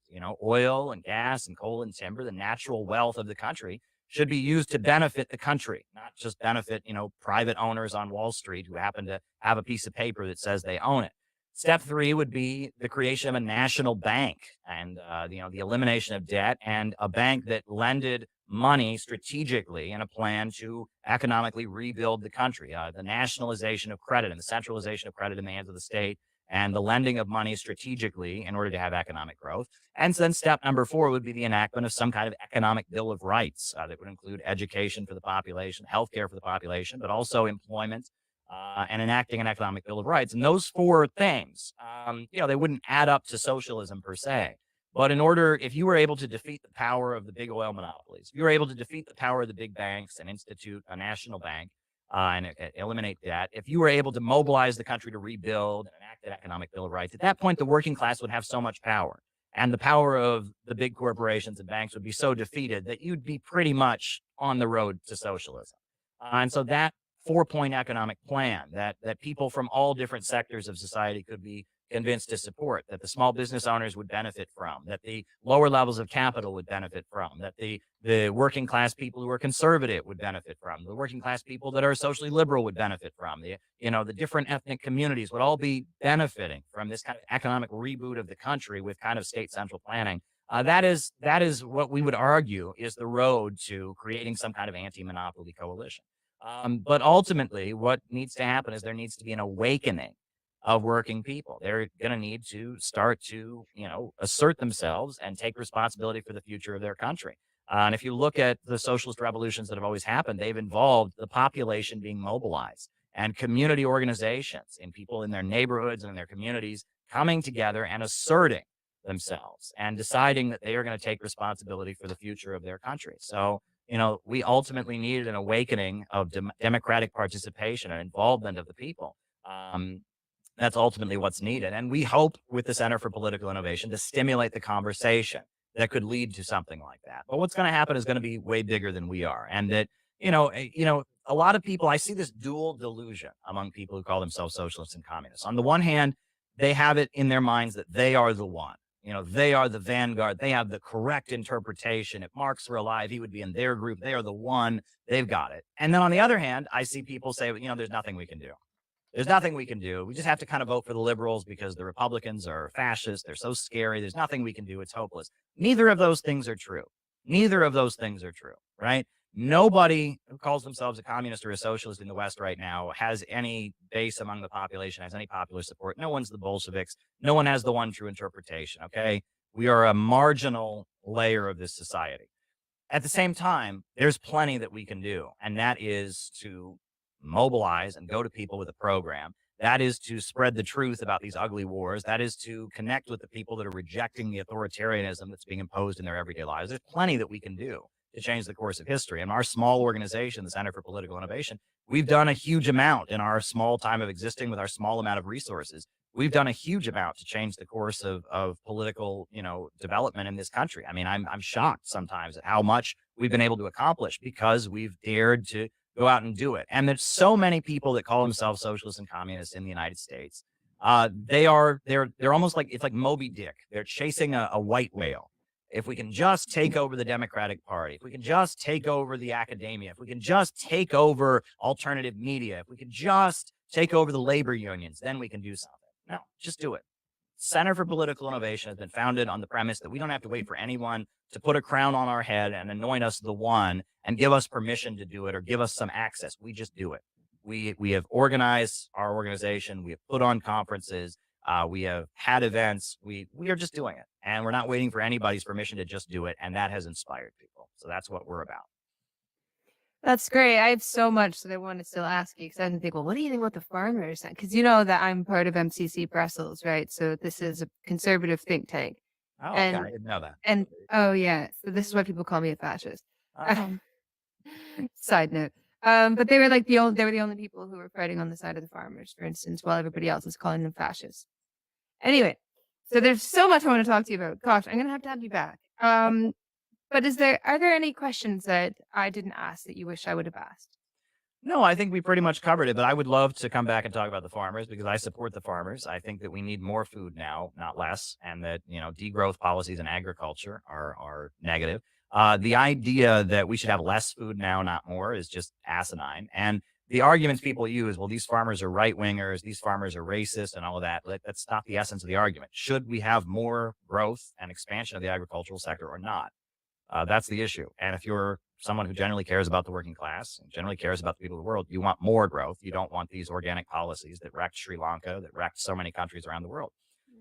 Oil and gas and coal and timber, the natural wealth of the country, should be used to benefit the country, not just benefit, private owners on Wall Street who happen to have a piece of paper that says they own it. Step 3 would be the creation of a national bank and, the elimination of debt, and a bank that lended money strategically in a plan to economically rebuild the country. The nationalization of credit and the centralization of credit in the hands of the state, and the lending of money strategically in order to have economic growth. And then step number 4 would be the enactment of some kind of economic bill of rights that would include education for the population, healthcare for the population, but also employment, and enacting an economic bill of rights. And those 4 things, they wouldn't add up to socialism per se. But if you were able to defeat the power of the big oil monopolies, if you were able to defeat the power of the big banks and institute a national bank and eliminate debt, if you were able to mobilize the country to rebuild and enact an economic bill of rights, at that point, the working class would have so much power. And the power of the big corporations and banks would be so defeated that you'd be pretty much on the road to socialism. And so that 4-point economic plan that people from all different sectors of society could be convinced to support, that the small business owners would benefit from, that the lower levels of capital would benefit from, that the working class people who are conservative would benefit from, the working class people that are socially liberal would benefit from, the different ethnic communities would all be benefiting from this kind of economic reboot of the country with kind of state central planning. That is what we would argue is the road to creating some kind of anti-monopoly coalition. But ultimately, what needs to happen is there needs to be an awakening of working people. They're going to need to start to, assert themselves and take responsibility for the future of their country. And if you look at the socialist revolutions that have always happened, they've involved the population being mobilized and community organizations and people in their neighborhoods and in their communities coming together and asserting themselves and deciding that they are going to take responsibility for the future of their country. So, we ultimately needed an awakening of democratic participation and involvement of the people. That's ultimately what's needed. And we hope with the Center for Political Innovation to stimulate the conversation that could lead to something like that. But what's going to happen is going to be way bigger than we are. And that, a lot of people, I see this dual delusion among people who call themselves socialists and communists. On the one hand, they have it in their minds that they are the one. They are the vanguard. They have the correct interpretation. If Marx were alive, he would be in their group. They are the one. They've got it. And then on the other hand, I see people say, there's nothing we can do. There's nothing we can do. We just have to kind of vote for the liberals because the Republicans are fascist. They're so scary. There's nothing we can do. It's hopeless. Neither of those things are true. Neither of those things are true, right? Nobody who calls themselves a communist or a socialist in the West right now has any base among the population, has any popular support. No one's the Bolsheviks. No one has the one true interpretation, okay? We are a marginal layer of this society. At the same time, there's plenty that we can do, and that is to mobilize and go to people with a program. That is to spread the truth about these ugly wars. That is to connect with the people that are rejecting the authoritarianism that's being imposed in their everyday lives. There's plenty that we can do to change the course of history. And our small organization, the Center for Political Innovation, we've done a huge amount in our small time of existing with our small amount of resources. We've done a huge amount to change the course of political, development in this country. I mean, I'm shocked sometimes at how much we've been able to accomplish because we've dared to go out and do it. And there's so many people that call themselves socialists and communists in the United States. They're almost like, it's like Moby Dick. They're chasing a white whale. If we can just take over the Democratic Party, if we can just take over the academia, if we can just take over alternative media, if we can just take over the labor unions, then we can do something. No, just do it. Center for Political Innovation has been founded on the premise that we don't have to wait for anyone to put a crown on our head and anoint us the one and give us permission to do it or give us some access. We just do it. We have organized our organization. We have put on conferences. We have had events. We are just doing it. And we're not waiting for anybody's permission to just do it. And that has inspired people. So that's what we're about. That's great. I have so much that I want to still ask you because I didn't think, well, what do you think about the farmers? Because you know that I'm part of MCC Brussels, right? So this is a conservative think tank. Oh, okay. I didn't know that. And oh yeah, so this is why people call me a fascist. Side note. But they were like they were the only people who were fighting on the side of the farmers, for instance, while everybody else is calling them fascists. Anyway, so there's so much I want to talk to you about. Gosh, I'm gonna have you back. But are there any questions that I didn't ask that you wish I would have asked? No, I think we pretty much covered it, but I would love to come back and talk about the farmers because I support the farmers. I think that we need more food now, not less, and that, degrowth policies in agriculture are negative. The idea that we should have less food now, not more, is just asinine. And the arguments people use, well, these farmers are right-wingers, these farmers are racist, and all of that, that's not the essence of the argument. Should we have more growth and expansion of the agricultural sector or not? That's the issue. And if you're someone who generally cares about the working class and generally cares about the people of the world, you want more growth. You don't want these organic policies that wrecked Sri Lanka, that wrecked so many countries around the world.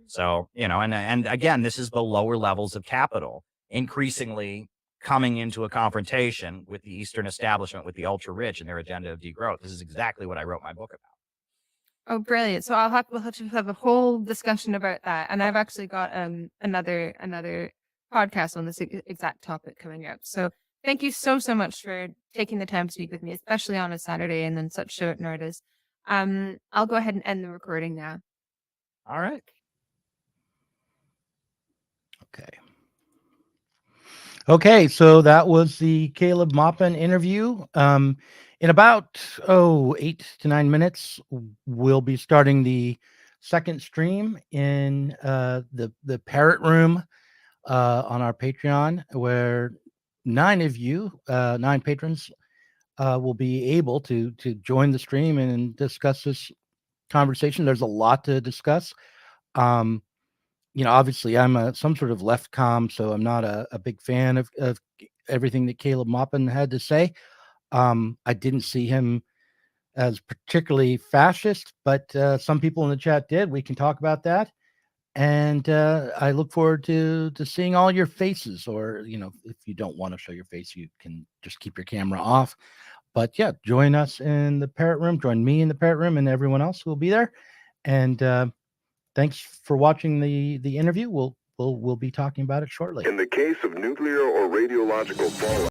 So, and again, this is the lower levels of capital increasingly coming into a confrontation with the Eastern establishment, with the ultra rich and their agenda of degrowth. This is exactly what I wrote my book about. Oh, brilliant. So we'll have to have a whole discussion about that. And I've actually got another podcast on this exact topic coming up. So thank you so much for taking the time to speak with me, especially on a Saturday and then such short notice. I'll go ahead and end the recording now. All right. Okay, so that was the Caleb Maupin interview. In about 8 to 9 minutes, we'll be starting the second stream in the Parrot Room on our Patreon, where 9 patrons will be able to join the stream and discuss this conversation. There's a lot to discuss. Obviously I'm some sort of left com, so I'm not a big fan of everything that Caleb Maupin had to say. I didn't see him as particularly fascist, but some people in the chat did. We can talk about that. And I look forward to seeing all your faces, or, if you don't want to show your face, you can just keep your camera off. But yeah, join us in the Parrot Room, join me in the Parrot Room and everyone else who will be there. And thanks for watching the interview. We'll be talking about it shortly. In the case of nuclear or radiological fallout,